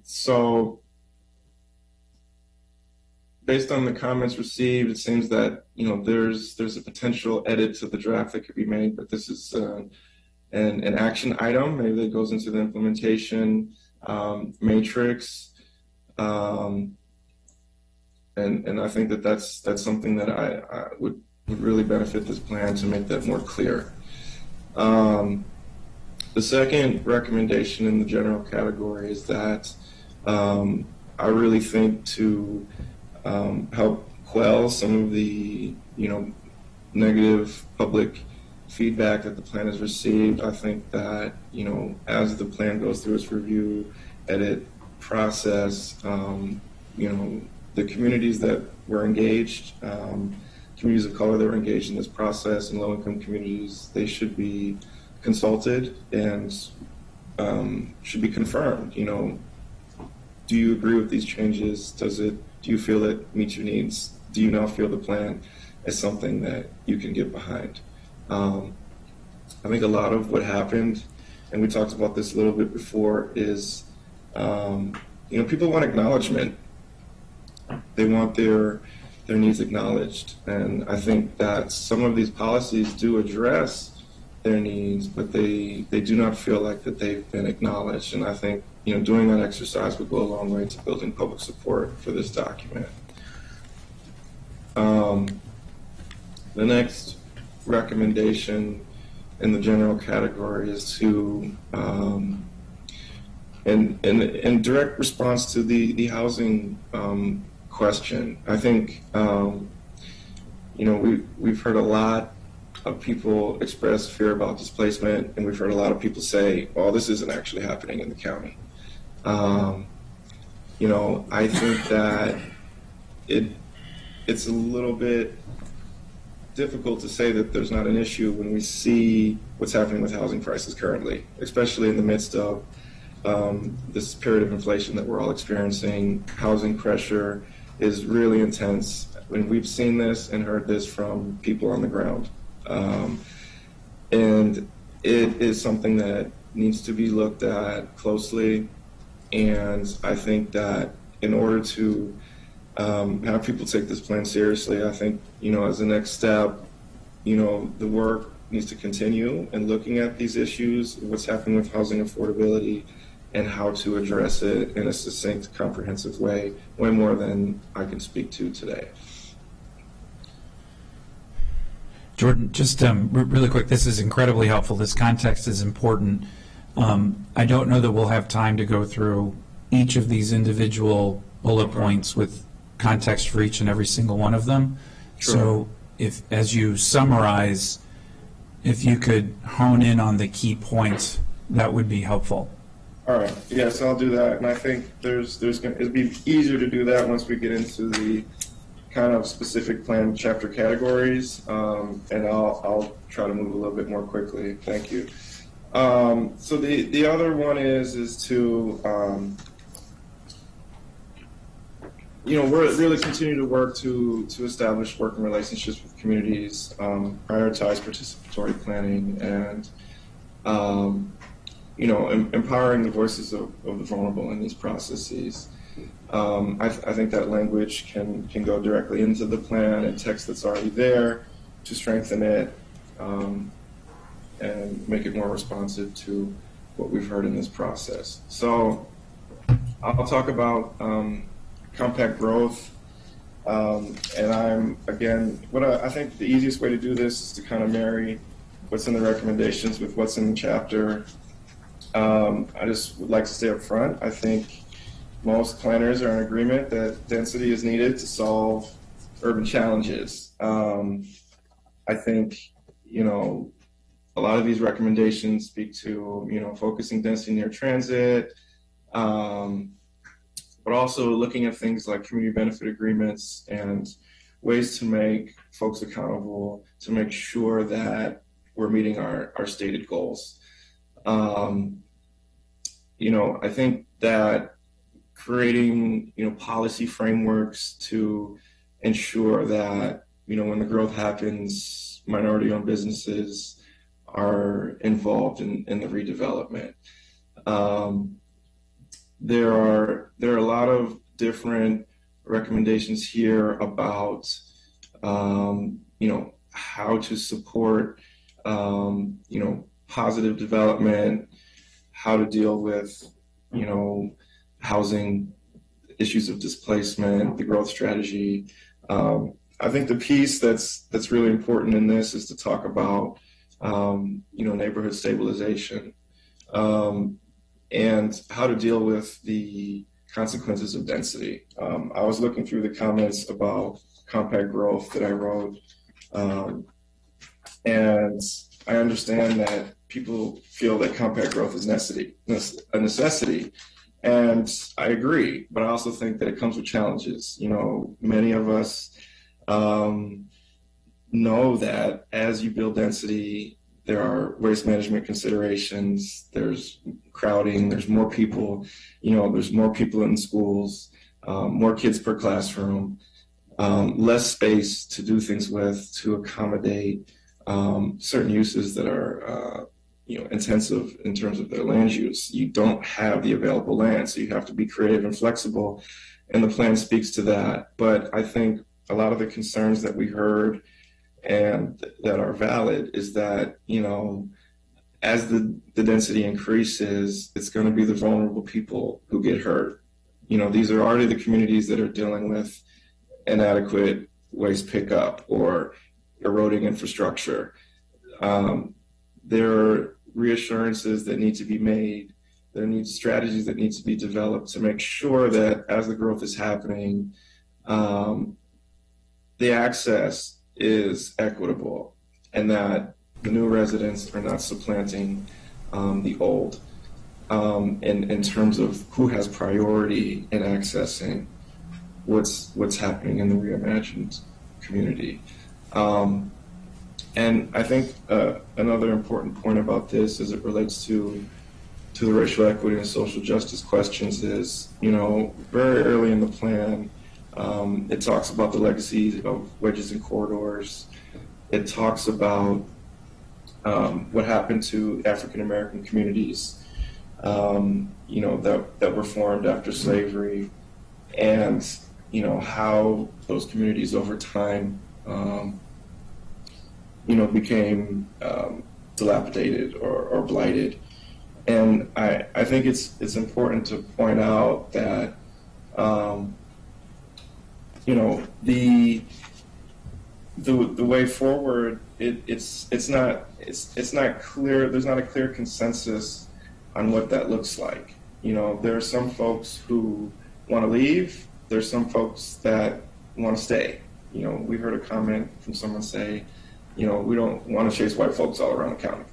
S21: So based on the comments received, it seems that there's a potential edit to the draft that could be made, but this is an action item, maybe that goes into the implementation matrix, and I think that's something that I would really benefit this plan to make that more clear. The second recommendation in the general category is that I really think to help quell some of the negative public feedback that the plan has received. I think that as the plan goes through its review, edit process, the communities that were engaged, communities of color that were engaged in this process, and low-income communities, they should be consulted and should be confirmed. Do you agree with these changes? Do you feel it meets your needs? Do you now feel the plan is something that you can get behind? I think a lot of what happened, and we talked about this a little bit before, is people want acknowledgement. They want their needs acknowledged, and I think that some of these policies do address their needs, but they do not feel like that they've been acknowledged. And I think doing that exercise would go a long way to building public support for this document. The next recommendation in the general category is to, in direct response to the housing question. I think we've heard a lot of people express fear about displacement, and we've heard a lot of people say, "Oh, this isn't actually happening in the county." I think that it's a little bit difficult to say that there's not an issue when we see what's happening with housing prices currently, especially in the midst of this period of inflation that we're all experiencing. Housing pressure is really intense, and we've seen this and heard this from people on the ground. And it is something that needs to be looked at closely, and I think that in order to have people take this plan seriously, I think, as a next step, the work needs to continue in looking at these issues, what's happening with housing affordability, and how to address it in a succinct, comprehensive way more than I can speak to today.
S1: Jordan, just really quick, this is incredibly helpful. This context is important. I don't know that we'll have time to go through each of these individual bullet points with context for each and every single one of them.
S21: Sure.
S1: So if, as you summarize, if you could hone in on the key points, that would be helpful.
S21: All right. Yes, I'll do that. And I think it'll be easier to do that once we get into the kind of specific plan chapter categories, and I'll try to move a little bit more quickly. Thank you. So the other one is to we're really continue to work to establish working relationships with communities, prioritize participatory planning, and empowering the voices of the vulnerable in these processes. I think that language can go directly into the plan and text that's already there to strengthen it and make it more responsive to what we've heard in this process. So I'll talk about compact growth, and I think the easiest way to do this is to kind of marry what's in the recommendations with what's in the chapter. I just would like to stay up front. I think most planners are in agreement that density is needed to solve urban challenges. I think, a lot of these recommendations speak to, focusing density near transit, but also looking at things like community benefit agreements and ways to make folks accountable to make sure that we're meeting our stated goals. I think that creating, policy frameworks to ensure that, when the growth happens, minority-owned businesses are involved in the redevelopment. There are a lot of different recommendations here about, how to support, positive development, how to deal with, housing issues of displacement, the growth strategy. I think the piece that's really important in this is to talk about, neighborhood stabilization, and how to deal with the consequences of density. I was looking through the comments about compact growth that I wrote, and I understand that people feel that compact growth is a necessity, and I agree, but I also think that it comes with challenges. Many of us know that as you build density, there are waste management considerations, there's crowding, there's more people, there's more people in schools, more kids per classroom, less space to do things with, to accommodate certain uses that are intensive in terms of their land use. You don't have the available land, so you have to be creative and flexible, and the plan speaks to that. But I think a lot of the concerns that we heard and that are valid is that, as the density increases, it's going to be the vulnerable people who get hurt. These are already the communities that are dealing with inadequate waste pickup or eroding infrastructure. There are reassurances that need to be made. There need strategies that need to be developed to make sure that as the growth is happening, the access is equitable and that the new residents are not supplanting the old in terms of who has priority in accessing what's happening in the reimagined community. And I think another important point about this as it relates to the racial equity and social justice questions is, very early in the plan, it talks about the legacies of wedges and corridors. It talks about what happened to African American communities, that were formed after slavery, and how those communities over time, became dilapidated or blighted. And I think it's important to point out that the way forward, it's not clear. There's not a clear consensus on what that looks like. There are some folks who want to leave. There's some folks that want to stay. We heard a comment from someone say, we don't want to chase white folks all around the county.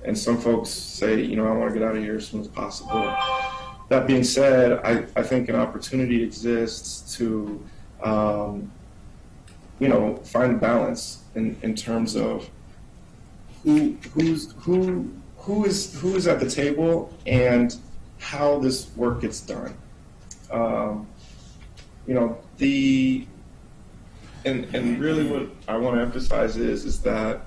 S21: And some folks say, I want to get out of here as soon as possible. That being said, I think an opportunity exists to, find a balance in terms of who is at the table and how this work gets done. And really what I want to emphasize is that,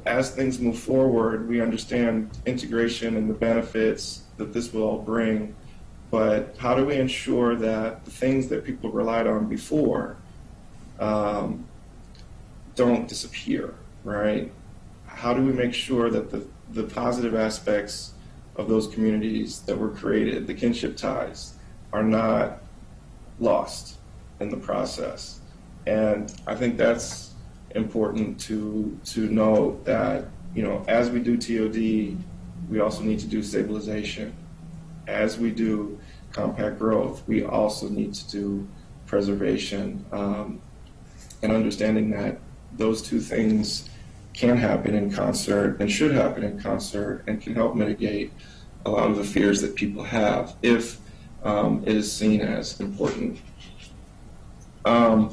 S21: as things move forward, we understand integration and the benefits that this will all bring, but how do we ensure that the things that people relied on before don't disappear, right? How do we make sure that the positive aspects of those communities that were created, the kinship ties, are not lost in the process? And I think that's important to know that, as we do TOD, we also need to do stabilization. As we do compact growth, we also need to do preservation, and understanding that those two things can happen in concert and should happen in concert and can help mitigate a lot of the fears that people have if it is seen as important. I'm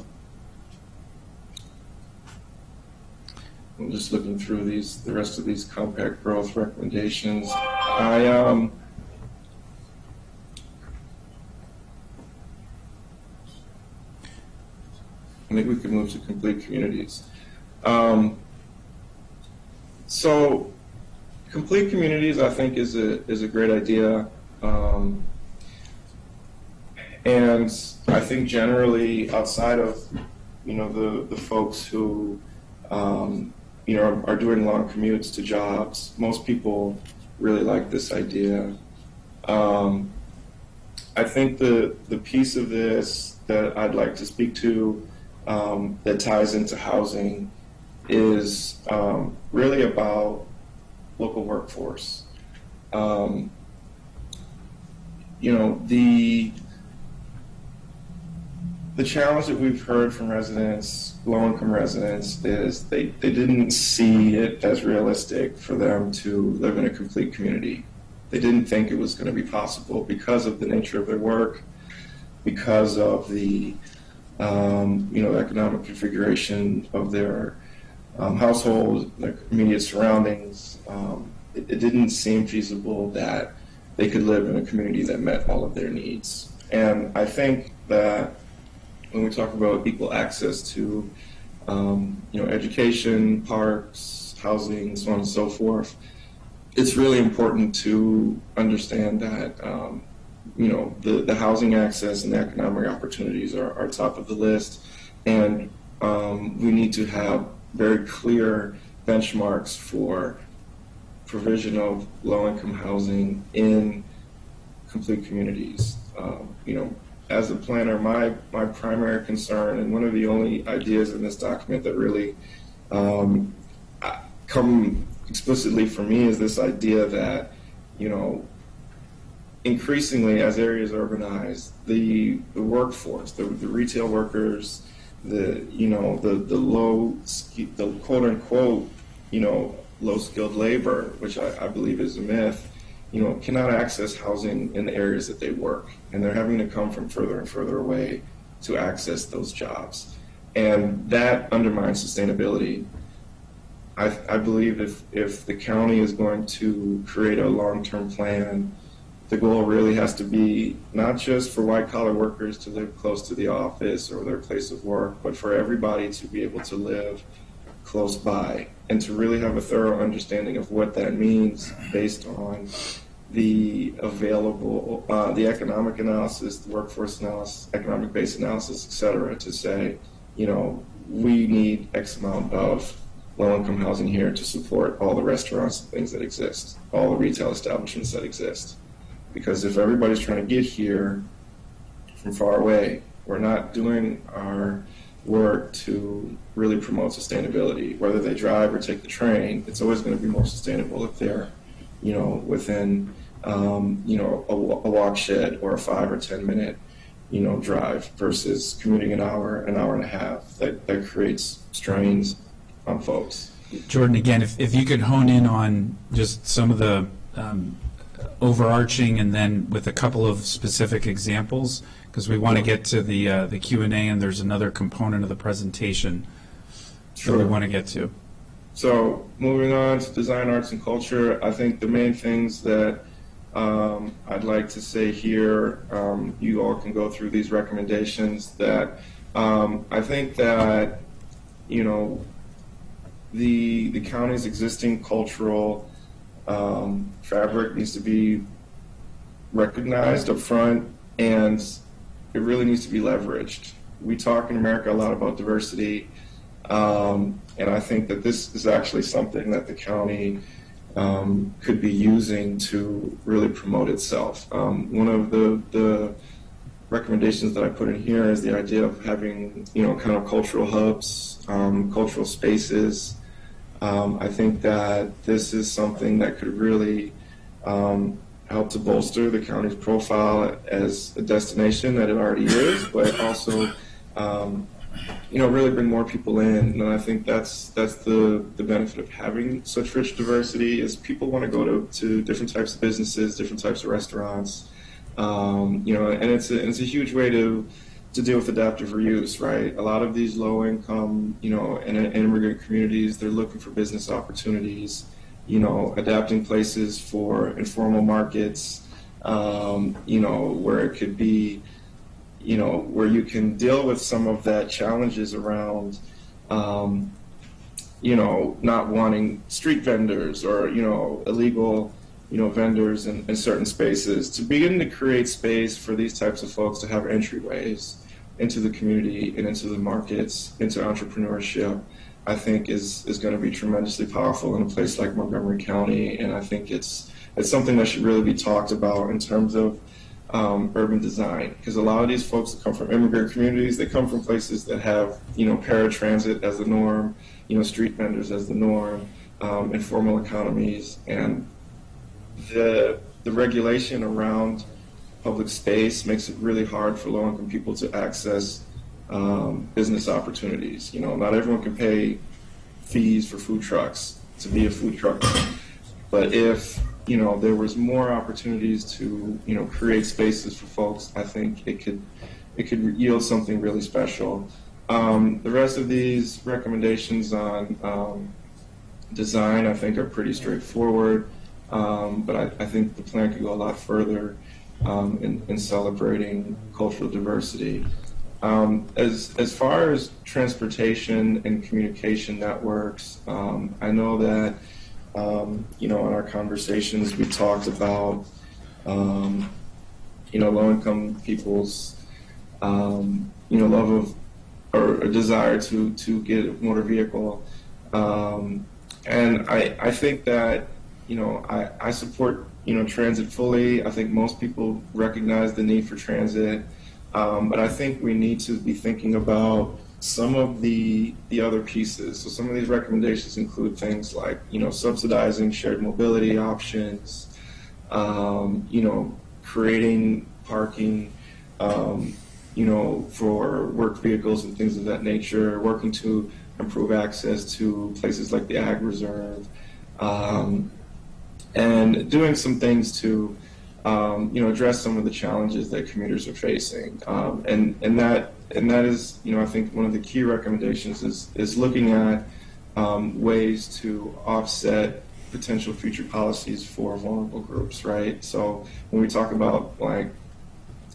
S21: just looking through the rest of these compact growth recommendations. I think we could move to complete communities. So, complete communities, I think, is a great idea, and I think generally outside of the folks who are doing long commutes to jobs, most people really like this idea. I think the piece of this that I'd like to speak to that ties into housing is really about local workforce. The challenge that we've heard from residents, low-income residents, is they didn't see it as realistic for them to live in a complete community. They didn't think it was going to be possible because of the nature of their work, because of the economic configuration of their household, their immediate surroundings. It didn't seem feasible that they could live in a community that met all of their needs. And I think that when we talk about equal access to education, parks, housing, so on and so forth, it's really important to understand that the housing access and the economic opportunities are top of the list, and we need to have very clear benchmarks for provision of low-income housing in complete communities. As a planner, my primary concern, and one of the only ideas in this document that really come explicitly for me, is this idea that, increasingly as areas urbanized, the workforce, the retail workers, the quote unquote, low skilled labor, which I believe is a myth, cannot access housing in the areas that they work, and they're having to come from further and further away to access those jobs, and that undermines sustainability. I believe if the county is going to create a long-term plan, the goal really has to be not just for white-collar workers to live close to the office or their place of work, but for everybody to be able to live close by, and to really have a thorough understanding of what that means based on the available, the economic analysis, the workforce analysis, economic base analysis, et cetera, to say, we need X amount of low-income housing here to support all the restaurants and things that exist, all the retail establishments that exist. Because if everybody's trying to get here from far away, we're not doing our work to really promote sustainability. Whether they drive or take the train, it's always going to be more sustainable if they're, within, a walk shed or a 5 or 10 minute, drive versus commuting an hour and a half. That creates strains on folks.
S1: Jordan, again, if you could hone in on just some of the overarching, and then with a couple of specific examples, because we want to get to the Q&A, and there's another component of the presentation that we want to get to.
S21: So moving on to design, arts, and culture, I think the main things that I'd like to say here, you all can go through these recommendations, that I think that, the county's existing cultural fabric needs to be recognized up front, and it really needs to be leveraged. We talk in America a lot about diversity, and I think that this is actually something that the county could be using to really promote itself. One of the recommendations that I put in here is the idea of having, kind of cultural hubs, cultural spaces. I think that this is something that could really help to bolster the county's profile as a destination that it already is, but also, really bring more people in. And I think that's the benefit of having such rich diversity, is people want to go to different types of businesses, different types of restaurants. And it's a huge way to deal with adaptive reuse, right? A lot of these low income, and immigrant communities, they're looking for business opportunities, adapting places for informal markets, where it could be, where you can deal with some of that challenges around, not wanting street vendors or, illegal, vendors in certain spaces, to begin to create space for these types of folks to have entryways into the community and into the markets, into entrepreneurship, I think is going to be tremendously powerful in a place like Montgomery County. And I think it's something that should really be talked about in terms of urban design, because a lot of these folks that come from immigrant communities, they come from places that have, paratransit as the norm, street vendors as the norm, informal economies, and the regulation around public space makes it really hard for low-income people to access business opportunities. Not everyone can pay fees for food trucks to be a food truck, but if there was more opportunities to create spaces for folks, I think it could yield something really special. The rest of these recommendations on design, I think, are pretty straightforward. But I think the plan could go a lot further in celebrating cultural diversity. As far as transportation and communication networks, I know that in our conversations we talked about low-income people's love of or a desire to get a motor vehicle, and I think that I support transit fully. I think most people recognize the need for transit, but I think we need to be thinking about some of the other pieces. So some of these recommendations include things like subsidizing shared mobility options, creating parking, for work vehicles and things of that nature, working to improve access to places like the Ag Reserve. And doing some things to, address some of the challenges that commuters are facing. And that is, I think one of the key recommendations is looking at ways to offset potential future policies for vulnerable groups, right? So when we talk about like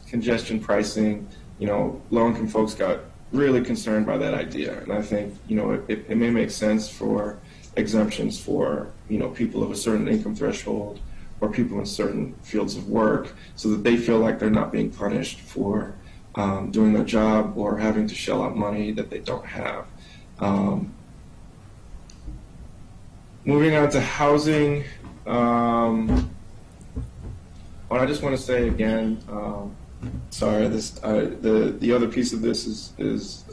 S21: congestion pricing, low-income folks got really concerned by that idea. And I think, it may make sense for exemptions for people of a certain income threshold or people in certain fields of work, so that they feel like they're not being punished for doing their job or having to shell out money that they don't have. Moving on to housing, what I just want to say again, the other piece of this is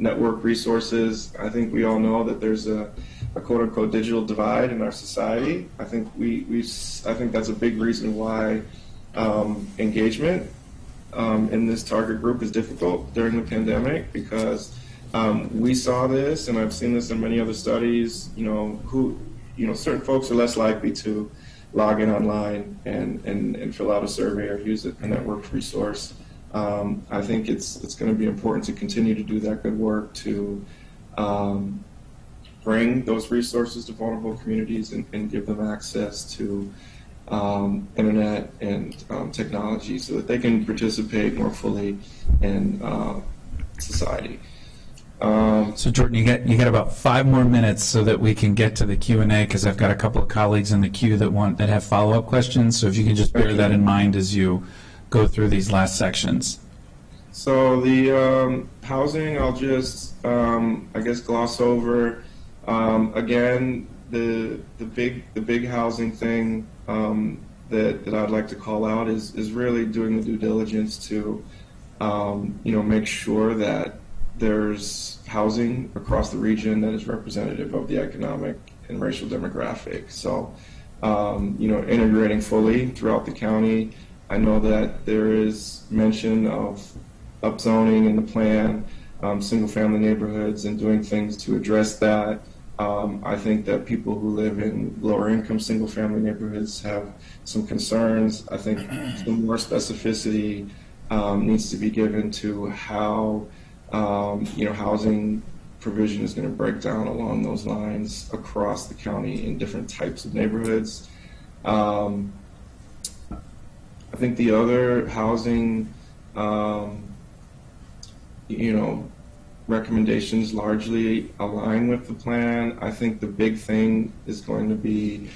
S21: network resources. I think we all know that there's a quote-unquote digital divide in our society. I think I think that's a big reason why engagement in this target group is difficult during the pandemic, because we saw this, and I've seen this in many other studies. Certain folks are less likely to log in online and fill out a survey or use a network resource. I think it's going to be important to continue to do that good work to bring those resources to vulnerable communities and give them access to internet and technology so that they can participate more fully in society.
S1: So Jordan, you got about 5 more minutes so that we can get to the Q&A, because I've got a couple of colleagues in the queue that have follow-up questions. So if you can just bear that in mind as you go through these last sections.
S21: So the housing, I'll just gloss over. Again, the big housing thing that I'd like to call out is really doing the due diligence to make sure that there's housing across the region that is representative of the economic and racial demographic. So integrating fully throughout the county. I know that there is mention of upzoning in the plan, single-family neighborhoods, and doing things to address that. I think that people who live in lower income single family neighborhoods have some concerns. I think some more specificity needs to be given to how housing provision is going to break down along those lines across the county in different types of neighborhoods. I think the other housing, recommendations largely align with the plan. I think the big thing is going to be,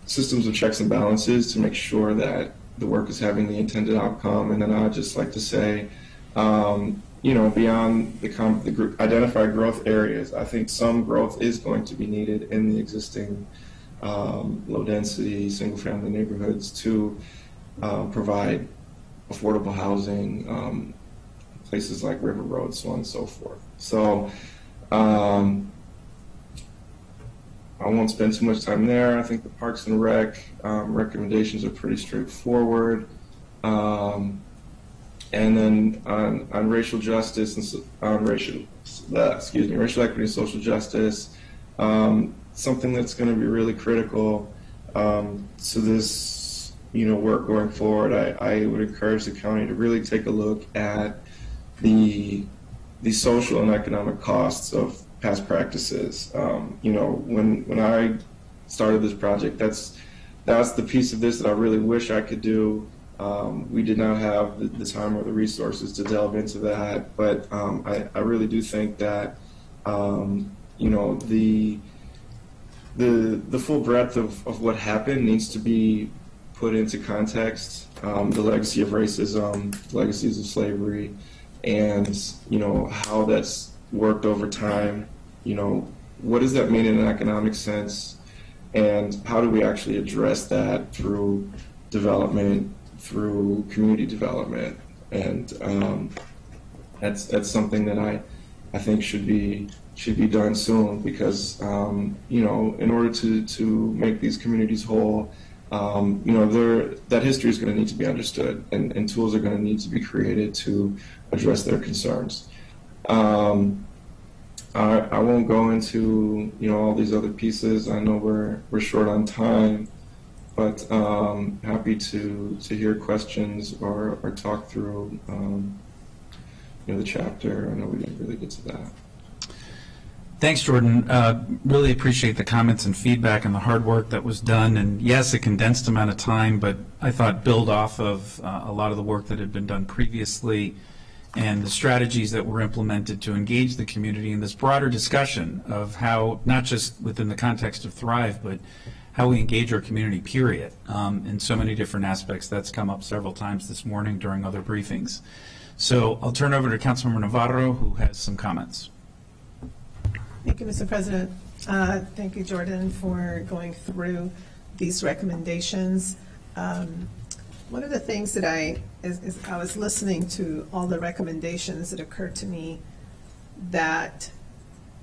S21: systems of checks and balances to make sure that the work is having the intended outcome. And then I'd just like to say, beyond the identified growth areas, I think some growth is going to be needed in the existing low-density single-family neighborhoods to provide affordable housing, places like River Road, so on and so forth. So I won't spend too much time there. I think the Parks and Rec recommendations are pretty straightforward. And then on racial justice and on racial equity and social justice, something that's going to be really critical to this work going forward. I would encourage the county to really take a look at the social and economic costs of past practices. When I started this project, that's the piece of this that I really wish I could do. We did not have the time or the resources to delve into that, but I really do think that the full breadth of what happened needs to be put into context. The legacy of racism, legacies of slavery, and how that's worked over time. What does that mean in an economic sense, and how do we actually address that through development, through community development? And that's something that I think should be done soon, because in order to make these communities whole, that history is going to need to be understood, and tools are going to need to be created to address their concerns. I won't go into all these other pieces. I know we're short on time, but happy to hear questions or talk through the chapter. I know we didn't really get to that.
S1: Thanks, Jordan. Really appreciate the comments and feedback and the hard work that was done. And yes, a condensed amount of time, but I thought build off of a lot of the work that had been done previously and the strategies that were implemented to engage the community in this broader discussion of how, not just within the context of Thrive, but how we engage our community, period, in so many different aspects. That's come up several times this morning during other briefings. So I'll turn over to Councilmember Navarro, who has some comments.
S2: Thank you, Mr. President. Thank you, Jordan, for going through these recommendations. One of the things that I was listening to all the recommendations, that occurred to me that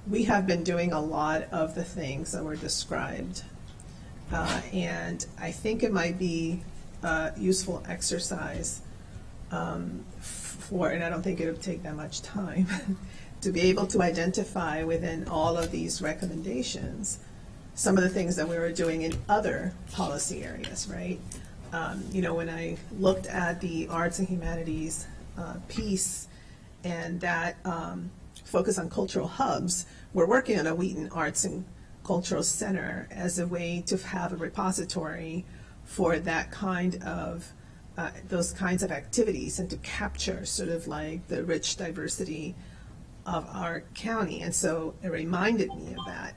S2: we have been doing a lot of the things that were described. And I think it might be a useful exercise and I don't think it would take that much time, to be able to identify within all of these recommendations some of the things that we were doing in other policy areas, right? When I looked at the arts and humanities piece and that focus on cultural hubs, we're working on a Wheaton Arts and Cultural Center as a way to have a repository for that kind of those kinds of activities, and to capture sort of like the rich diversity of our county. And so it reminded me of that,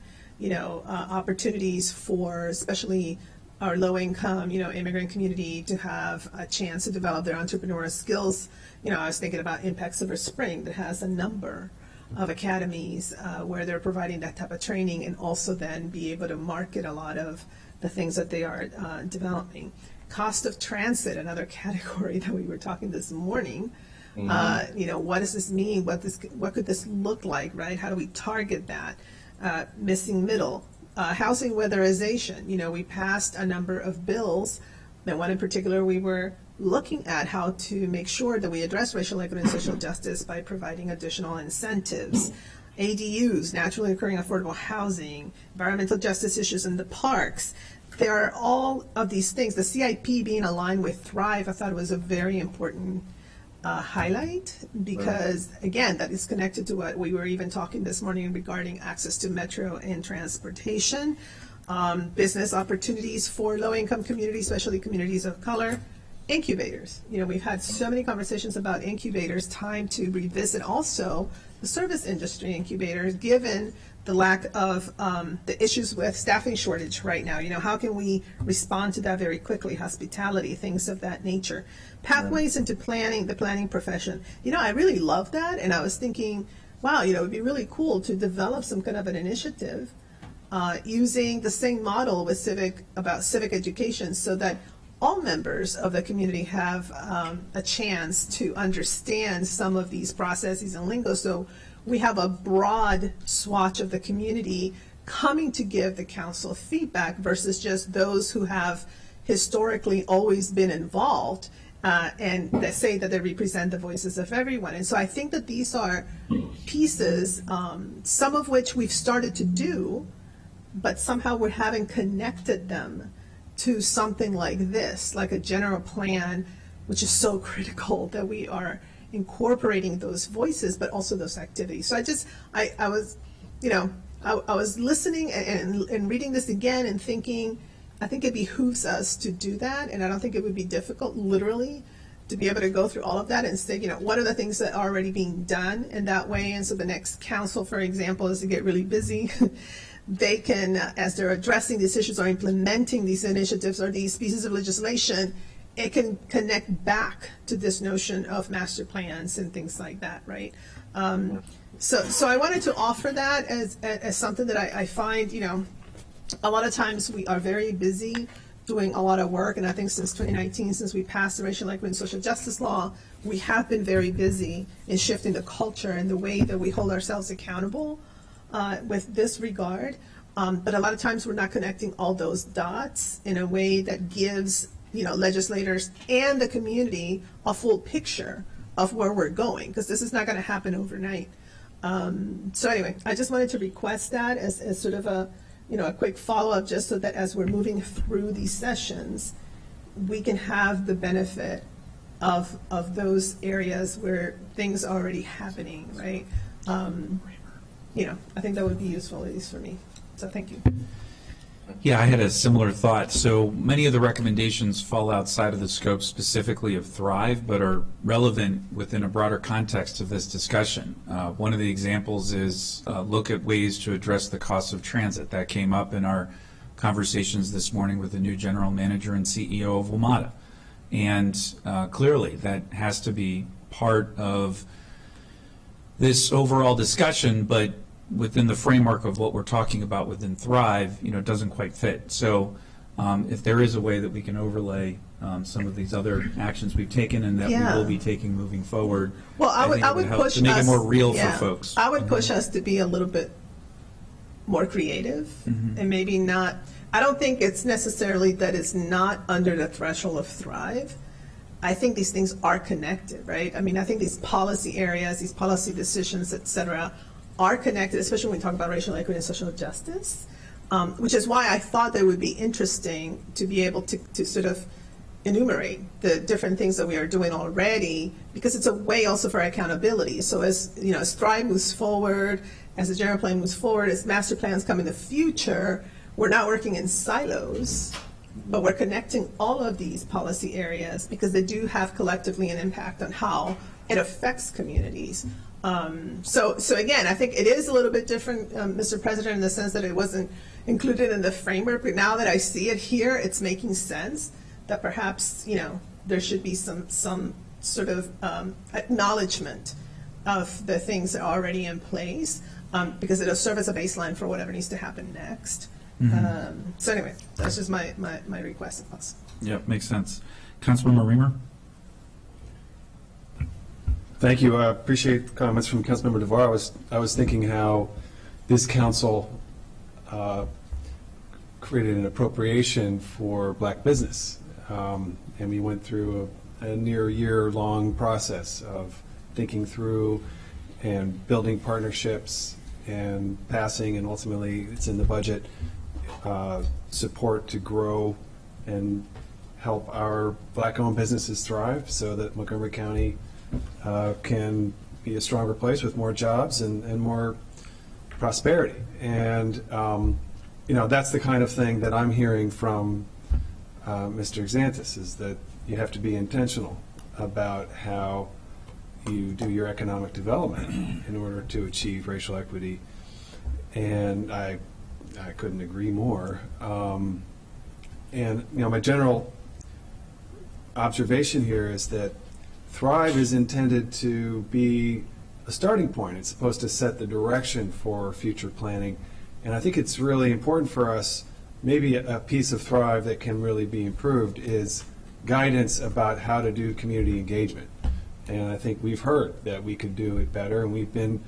S2: opportunities for especially our low-income, immigrant community to have a chance to develop their entrepreneurial skills. I was thinking about Impact Silver Spring, that has a number of academies where they're providing that type of training, and also then be able to market a lot of the things that they are developing. Cost of transit, another category that we were talking this morning. Mm-hmm. What does this mean? What could this look like, right? How do we target that? Missing middle. Housing weatherization. We passed a number of bills, and one in particular we were looking at how to make sure that we address racial equity and social justice by providing additional incentives ADUs, naturally occurring affordable housing, environmental justice issues in the parks. There are all of these things. The CIP being aligned with Thrive, I thought it was a very important highlight because, again, that is connected to what we were even talking this morning regarding access to metro and transportation, business opportunities for low-income communities, especially communities of color, incubators. You know, we've had so many conversations about incubators, time to revisit also the service industry incubators, given the lack of the issues with staffing shortage right now. You know, how can we respond to that very quickly? Hospitality, things of that nature. Pathways into planning, the planning profession. You know, I really love that, and I was thinking, wow, you know, it'd be really cool to develop some kind of an initiative using the same model with civic education, so that all members of the community have a chance to understand some of these processes and lingo. So we have a broad swatch of the community coming to give the council feedback versus just those who have historically always been involved and that say that they represent the voices of everyone. And so I think that these are pieces, some of which we've started to do, but somehow we haven't connected them to something like this, like a general plan, which is so critical that we are incorporating those voices, but also those activities. So I was, you know, I was listening and reading this again and thinking, I think it behooves us to do that, and I don't think it would be difficult, literally, to be able to go through all of that and say, you know, what are the things that are already being done in that way? And so the next council, for example, is to get really busy. They can, as they're addressing these issues or implementing these initiatives or these pieces of legislation, it can connect back to this notion of master plans and things like that, right? So I wanted to offer that as something that I find, you know, a lot of times we are very busy doing a lot of work, and I think since 2019, since we passed the Racial Equity and Social Justice Law, we have been very busy in shifting the culture and the way that we hold ourselves accountable with this regard. But a lot of times we're not connecting all those dots in a way that gives, you know, legislators and the community a full picture of where we're going, because this is not going to happen overnight. So anyway, I just wanted to request that as sort of a, you know, a quick follow-up, just so that as we're moving through these sessions, we can have the benefit of those areas where things are already happening, right? You know, I think that would be useful, at least for me. So thank you.
S1: Yeah, I had a similar thought. So many of the recommendations fall outside of the scope specifically of Thrive, but are relevant within a broader context of this discussion. One of the examples is look at ways to address the cost of transit. That came up in our conversations this morning with the new general manager and CEO of WMATA. And clearly that has to be part of this overall discussion, but within the framework of what we're talking about within Thrive, you know, it doesn't quite fit. So if there is a way that we can overlay some of these other actions we've taken and that we will be taking moving forward,
S2: well, I would
S1: help
S2: push
S1: to make
S2: us,
S1: it more real
S2: yeah,
S1: for folks.
S2: I would push us to be a little bit more creative and maybe not. I don't think it's necessarily that it's not under the threshold of Thrive. I think these things are connected, right? I mean, I think these policy areas, these policy decisions, et cetera, are connected, especially when we talk about racial equity and social justice, which is why I thought that it would be interesting to be able to sort of enumerate the different things that we are doing already, because it's a way also for accountability. So as, you know, as Thrive moves forward, as the general plan moves forward, as master plans come in the future, we're not working in silos, but we're connecting all of these policy areas because they do have collectively an impact on how it affects communities. So again, I think it is a little bit different, Mr. President, in the sense that it wasn't included in the framework, but now that I see it here, it's making sense that perhaps, you know, there should be some sort of acknowledgement of the things that are already in place, because it'll serve as a baseline for whatever needs to happen next. So anyway, that's just my request of us.
S1: Yep, makes sense. Councilmember Reamer?
S15: Thank you. I appreciate the comments from Councilmember DeVore. I was thinking how this council created an appropriation for black business, and we went through a near year-long process of thinking through and building partnerships and passing, and ultimately it's in the budget, support to grow and help our black-owned businesses thrive so that Montgomery County can be a stronger place with more jobs and more prosperity. And, that's the kind of thing that I'm hearing from Mr. Xanthus, is that you have to be intentional about how you do your economic development in order to achieve racial equity. And I couldn't agree more. My general observation here is that Thrive is intended to be a starting point. It's supposed to set the direction for future planning. And I think it's really important for us, maybe a piece of Thrive that can really be improved is guidance about how to do community engagement. And I think we've heard that we could do it better, and we've been,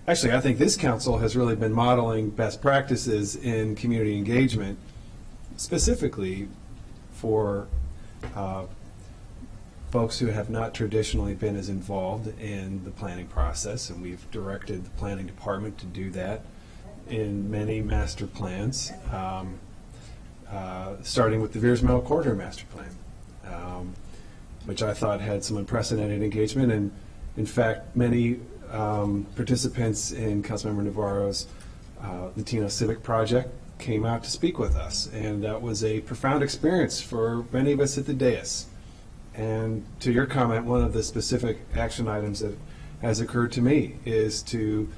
S15: actually, I think this council has really been modeling best practices in community engagement, specifically for folks who have not traditionally been as involved in the planning process, and we've directed the planning department to do that in many master plans, starting with the Veers Middle Corridor Master Plan, which I thought had some unprecedented engagement. And in fact, many participants in Councilmember Navarro's Latino Civic Project came out to speak with us. And that was a profound experience for many of us at the dais. And to your comment, one of the specific action items that has occurred to me is to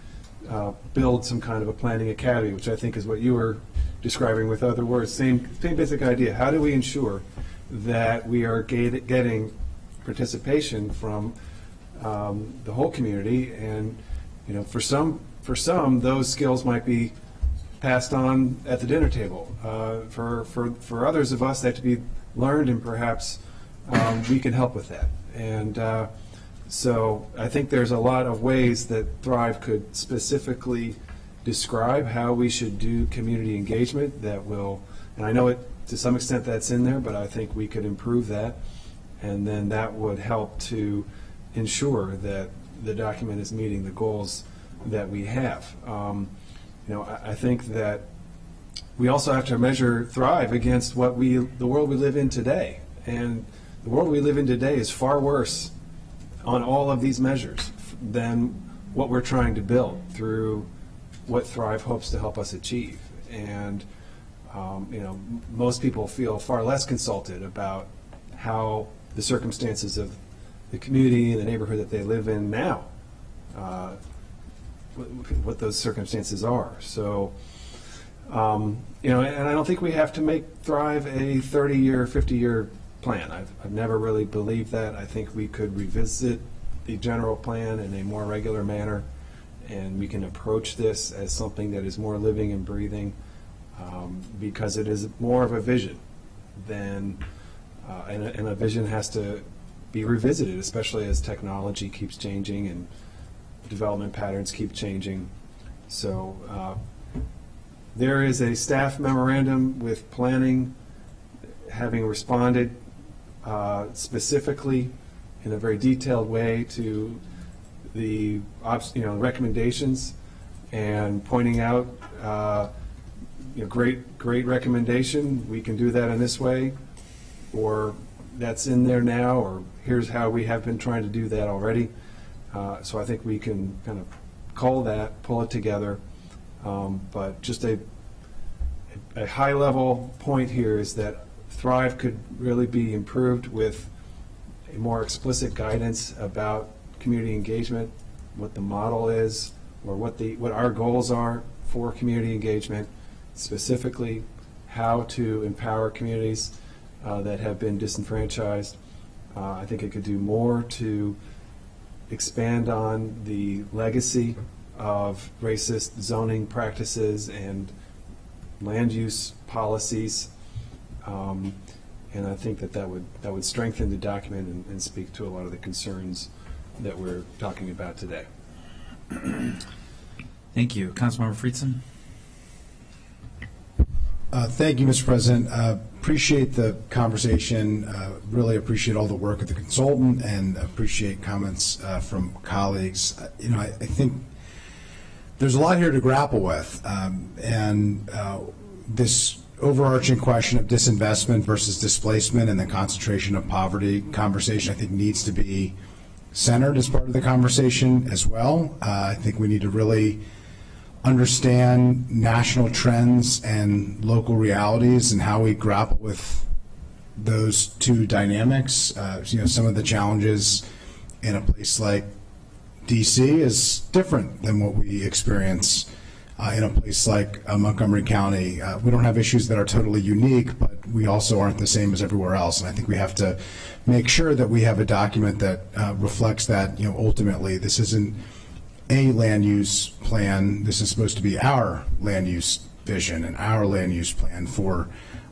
S15: build some kind of a planning academy, which I think is what you were describing with other words. Same basic idea. How do we ensure that we are getting participation from the whole community? And for some, those skills might be passed on at the dinner table. For others of us, that to be learned, and perhaps we can help with that. And so I think there's a lot of ways that Thrive could specifically describe how we should do community engagement that will, and I know it to some extent that's in there, but I think we could improve that, and then that would help to ensure that the document is meeting the goals that we have. I think that we also have to measure Thrive against the world we live in today, and the world we live in today is far worse on all of these measures than what we're trying to build through what Thrive hopes to help us achieve. And most people feel far less consulted about how the circumstances of the community and the neighborhood that they live in now, what those circumstances are. So, and I don't think we have to make Thrive a 30-year, 50-year plan. I've never really believed that. I think we could revisit the general plan in a more regular manner, and we can approach this as something that is more living and breathing, because it is more of a vision than, and a vision has to be revisited, especially as technology keeps changing and development patterns keep changing. So there is a staff memorandum with planning having responded specifically in a very detailed way to the recommendations, and pointing out great recommendation. We can do that in this way, or that's in there now, or here's how we have been trying to do that already. So I think we can kind of cull that, pull it together. But just a high-level point here is that Thrive could really be improved with a more explicit guidance about community engagement, what the model is, or what our goals are for community engagement, specifically how to empower communities that have been disenfranchised. I think it could do more to expand on the legacy of racist zoning practices and land use policies. And I think that would strengthen the document and speak to a lot of the concerns that we're talking about today.
S1: Thank you. Councilmember Friedson?
S19: Thank you, Mr. President. Appreciate the conversation. Really appreciate all the work of the consultant, and appreciate comments from colleagues. I think there's a lot here to grapple with, and this overarching question of disinvestment versus displacement and the concentration of poverty conversation, I think, needs to be centered as part of the conversation as well. I think we need to really understand national trends and local realities and how we grapple with those two dynamics. Some of the challenges in a place like DC is different than what we experience in a place like Montgomery County. We don't have issues that are totally unique, but we also aren't the same as everywhere else. And I think we have to make sure that we have a document that reflects that. Ultimately, this isn't a land use plan. This is supposed to be our land use vision and our land use plan for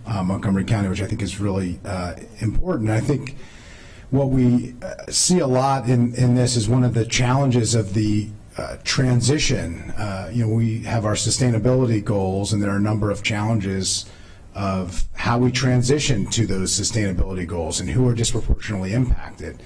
S19: Montgomery County, which I think is really important. I think what we see a lot in this is one of the challenges of the transition. We have our sustainability goals, and there are a number of challenges of how we transition to those sustainability goals and who are disproportionately impacted.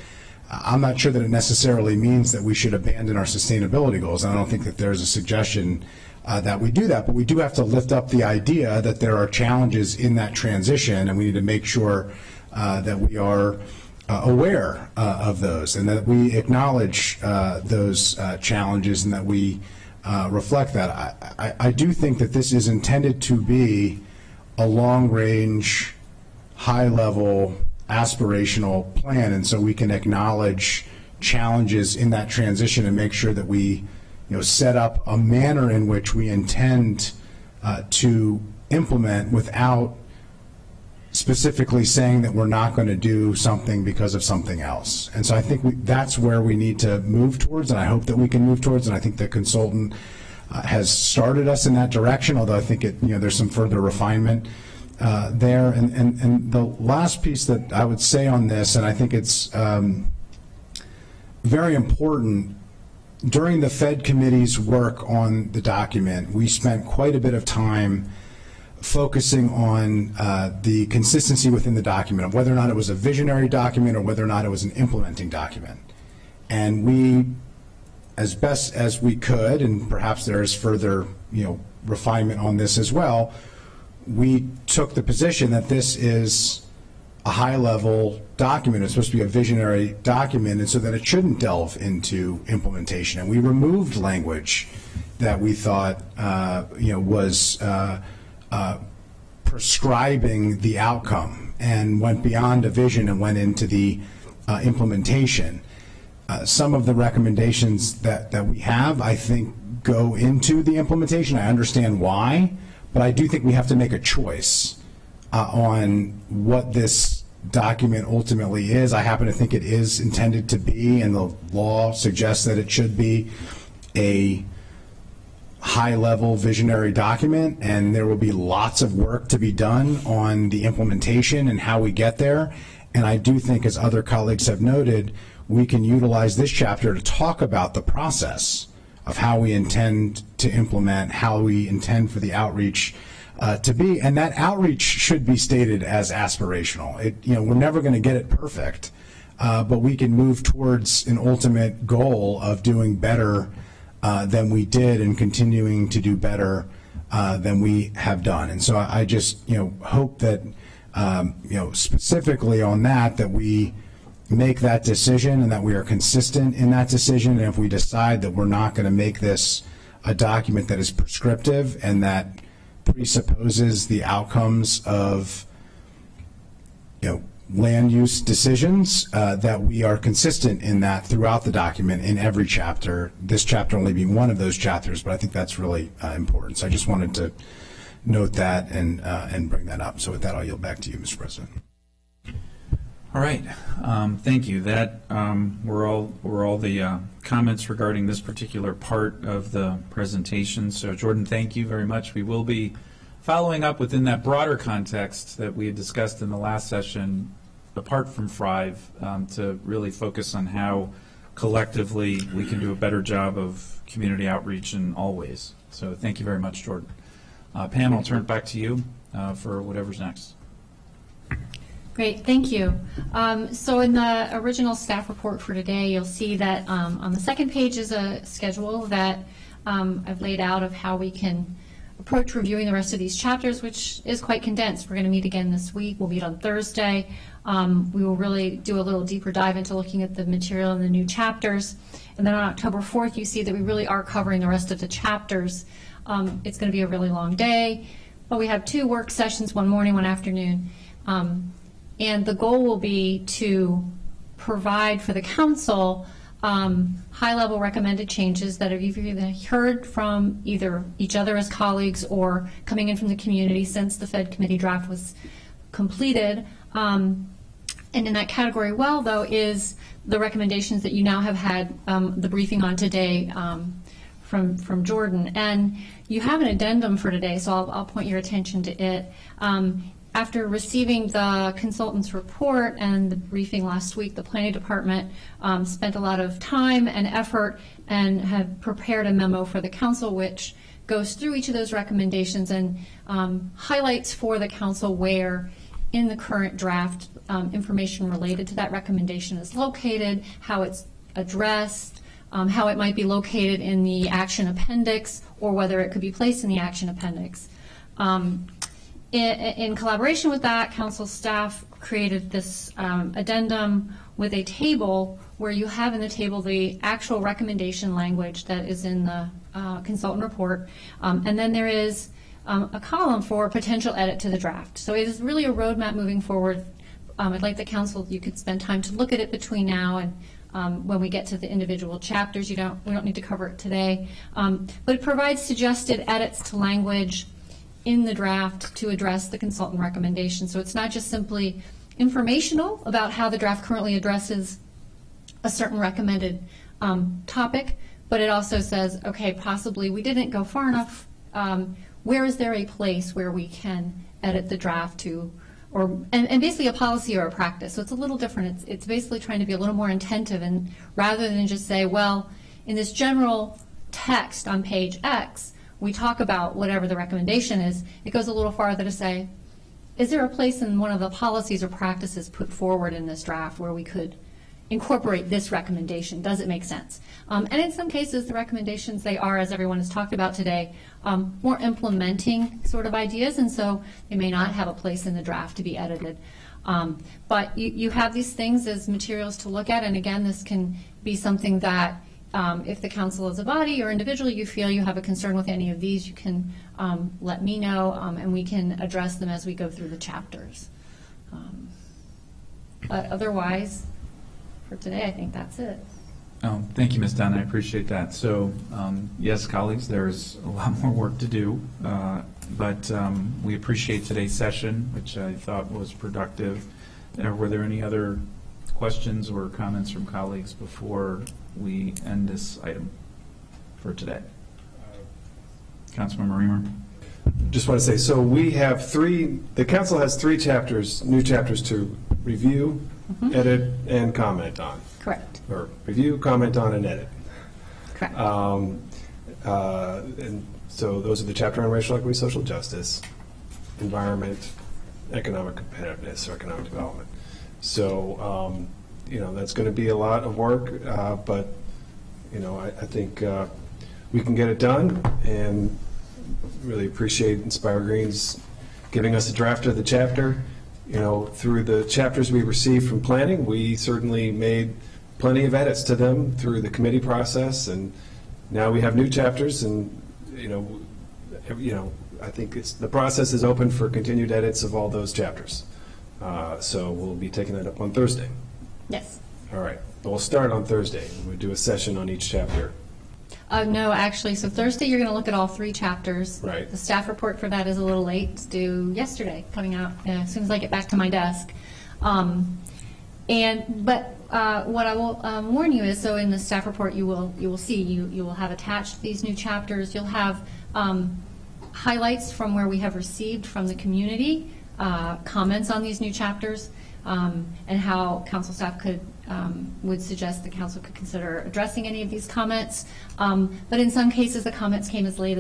S19: I'm not sure that it necessarily means that we should abandon our sustainability goals. I don't think that there's a suggestion that we do that, but we do have to lift up the idea that there are challenges in that transition, and we need to make sure that we are aware of those and that we acknowledge those challenges and that we reflect that. I do think that this is intended to be a long-range, high-level, aspirational plan, and so we can acknowledge challenges in that transition and make sure that we set up a manner in which we intend to implement without specifically saying that we're not going to do something because of something else. And so I think that's where we need to move towards, and I hope that we can move towards, and I think the consultant has started us in that direction, although I think there's some further refinement there. And the last piece that I would say on this, and I think it's very important, during the Fed Committee's work on the document, we spent quite a bit of time focusing on the consistency within the document of whether or not it was a visionary document or whether or not it was an implementing document. And we, as best as we could, and perhaps there is further refinement on this as well, we took the position that this is a high-level document. It's supposed to be a visionary document, and so that it shouldn't delve into implementation. And we removed language that we thought was prescribing the outcome and went beyond a vision and went into the implementation. Some of the recommendations that we have, I think, go into the implementation. I understand why, but I do think we have to make a choice on what this document ultimately is. I happen to think it is intended to be, and the law suggests that it should be, a high-level visionary document, and there will be lots of work to be done on the implementation and how we get there. And I do think, as other colleagues have noted, we can utilize this chapter to talk about the process of how we intend to implement, how we intend for the outreach to be, and that outreach should be stated as aspirational. We're never going to get it perfect, but we can move towards an ultimate goal of doing better than we did and continuing to do better than we have done. And so I just hope that specifically on that we make that decision and that we are consistent in that decision. And if we decide that we're not going to make this a document that is prescriptive and that presupposes the outcomes of land use decisions, that we are consistent in that throughout the document in every chapter, this chapter only being one of those chapters, but I think that's really important. So I just wanted to note that and bring that up. So with that, I'll yield back to you, Mr. President.
S1: All right, thank you. That were all the comments regarding this particular part of the presentation. So Jordan, thank you very much. We will be following up within that broader context that we had discussed in the last session, apart from Thrive, to really focus on how collectively we can do a better job of community outreach in all ways. So thank you very much, Jordan. Pam, I'll turn it back to you for whatever's next.
S20: Great, thank you. So in the original staff report for today, you'll see that on the second page is a schedule that I've laid out of how we can approach reviewing the rest of these chapters, which is quite condensed. We're going to meet again this week. We'll meet on Thursday. We will really do a little deeper dive into looking at the material in the new chapters. And then on October 4th, you see that we really are covering the rest of the chapters. It's going to be a really long day, but we have 2 work sessions, one morning, one afternoon. And the goal will be to provide for the council high-level recommended changes that have either heard from either each other as colleagues or coming in from the community since the Fed committee draft was completed. And in that category, well, though, is the recommendations that you now have had the briefing on today from Jordan. And you have an addendum for today, so I'll point your attention to it. After receiving the consultant's report and the briefing last week, the planning department spent a lot of time and effort and have prepared a memo for the council which goes through each of those recommendations and highlights for the council where in the current draft information related to that recommendation is located, how it's addressed, how it might be located in the action appendix, or whether it could be placed in the action appendix. In collaboration with that, council staff created this addendum with a table where you have in the table the actual recommendation language that is in the consultant report, and then there is a column for potential edit to the draft. So it is really a roadmap moving forward. I'd like the council, you could spend time to look at it between now and when we get to the individual chapters. We don't need to cover it today, but it provides suggested edits to language in the draft to address the consultant recommendation. So it's not just simply informational about how the draft currently addresses a certain recommended topic, but it also says, okay, possibly we didn't go far enough. Where is there a place where we can edit the draft to, and basically a policy or a practice. So it's a little different. It's basically trying to be a little more intentive, and rather than just say, well, in this general text on page X, we talk about whatever the recommendation is, it goes a little farther to say, is there a place in one of the policies or practices put forward in this draft where we could incorporate this recommendation? Does it make sense? And in some cases, the recommendations, they are, as everyone has talked about today, more implementing sort of ideas, and so they may not have a place in the draft to be edited. But you have these things as materials to look at, and again, this can be something that if the council as a body or individually you feel you have a concern with any of these, you can let me know, and we can address them as we go through the chapters. But otherwise, for today, I think that's it.
S1: Oh, thank you, Ms. Dunn. I appreciate that. So, yes, colleagues, there's a lot more work to do, but we appreciate today's session, which I thought was productive. Were there any other questions or comments from colleagues before we end this item for today? Councilmember Reamer.
S15: Just want to say, so we have the council has 3 chapters, new chapters to review, edit, and comment on.
S20: Correct.
S15: Or review, comment on, and edit.
S20: Correct.
S15: And so those are the chapter on racial equity, social justice, environment, economic competitiveness, or economic development. So, that's going to be a lot of work, but, I think we can get it done, and really appreciate Inspire Green's giving us a draft of the chapter. Through the chapters we received from planning, we certainly made plenty of edits to them through the committee process, and now we have new chapters, and I think the process is open for continued edits of all those chapters. So we'll be taking that up on Thursday.
S20: Yes.
S15: All right. We'll start on Thursday. We'll do a session on each chapter.
S20: No, actually, so Thursday you're going to look at all 3 chapters.
S15: Right.
S20: The staff report for that is a little late. It's due yesterday, coming out as soon as I get back to my desk. But what I will warn you is, so in the staff report you will see, you will have attached these new chapters. You'll have highlights from where we have received from the community, comments on these new chapters, and how council staff would suggest the council could consider addressing any of these comments. But in some cases, the comments came as late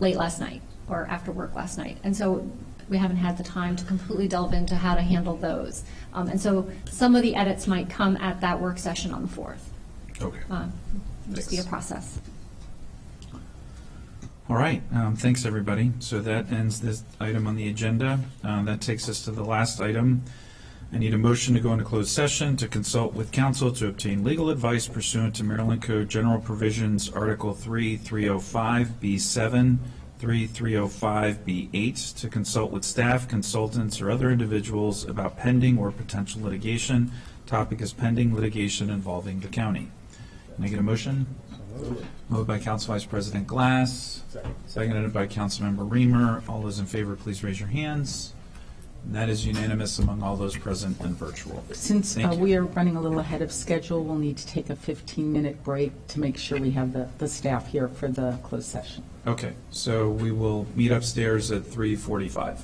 S20: last night or after work last night. And so we haven't had the time to completely delve into how to handle those. And so some of the edits might come at that work session on the 4th.
S15: Okay.
S20: Just be a process.
S1: All right, thanks, everybody. So that ends this item on the agenda. That takes us to the last item. I need a motion to go into closed session to consult with counsel to obtain legal advice pursuant to Maryland Code General Provisions, Article 3305B7, 3305B8, to consult with staff, consultants, or other individuals about pending or potential litigation. Topic is pending litigation involving the county. Can I get a motion? Moved by Council Vice President Glass, seconded by Councilmember Reamer. All those in favor, please raise your hands. And that is unanimous among all those present and virtual.
S4: Since
S1: Thank you.
S4: we are running a little ahead of schedule, we'll need to take a 15-minute break to make sure we have the staff here for the closed session.
S1: Okay, so we will meet upstairs at 3:45.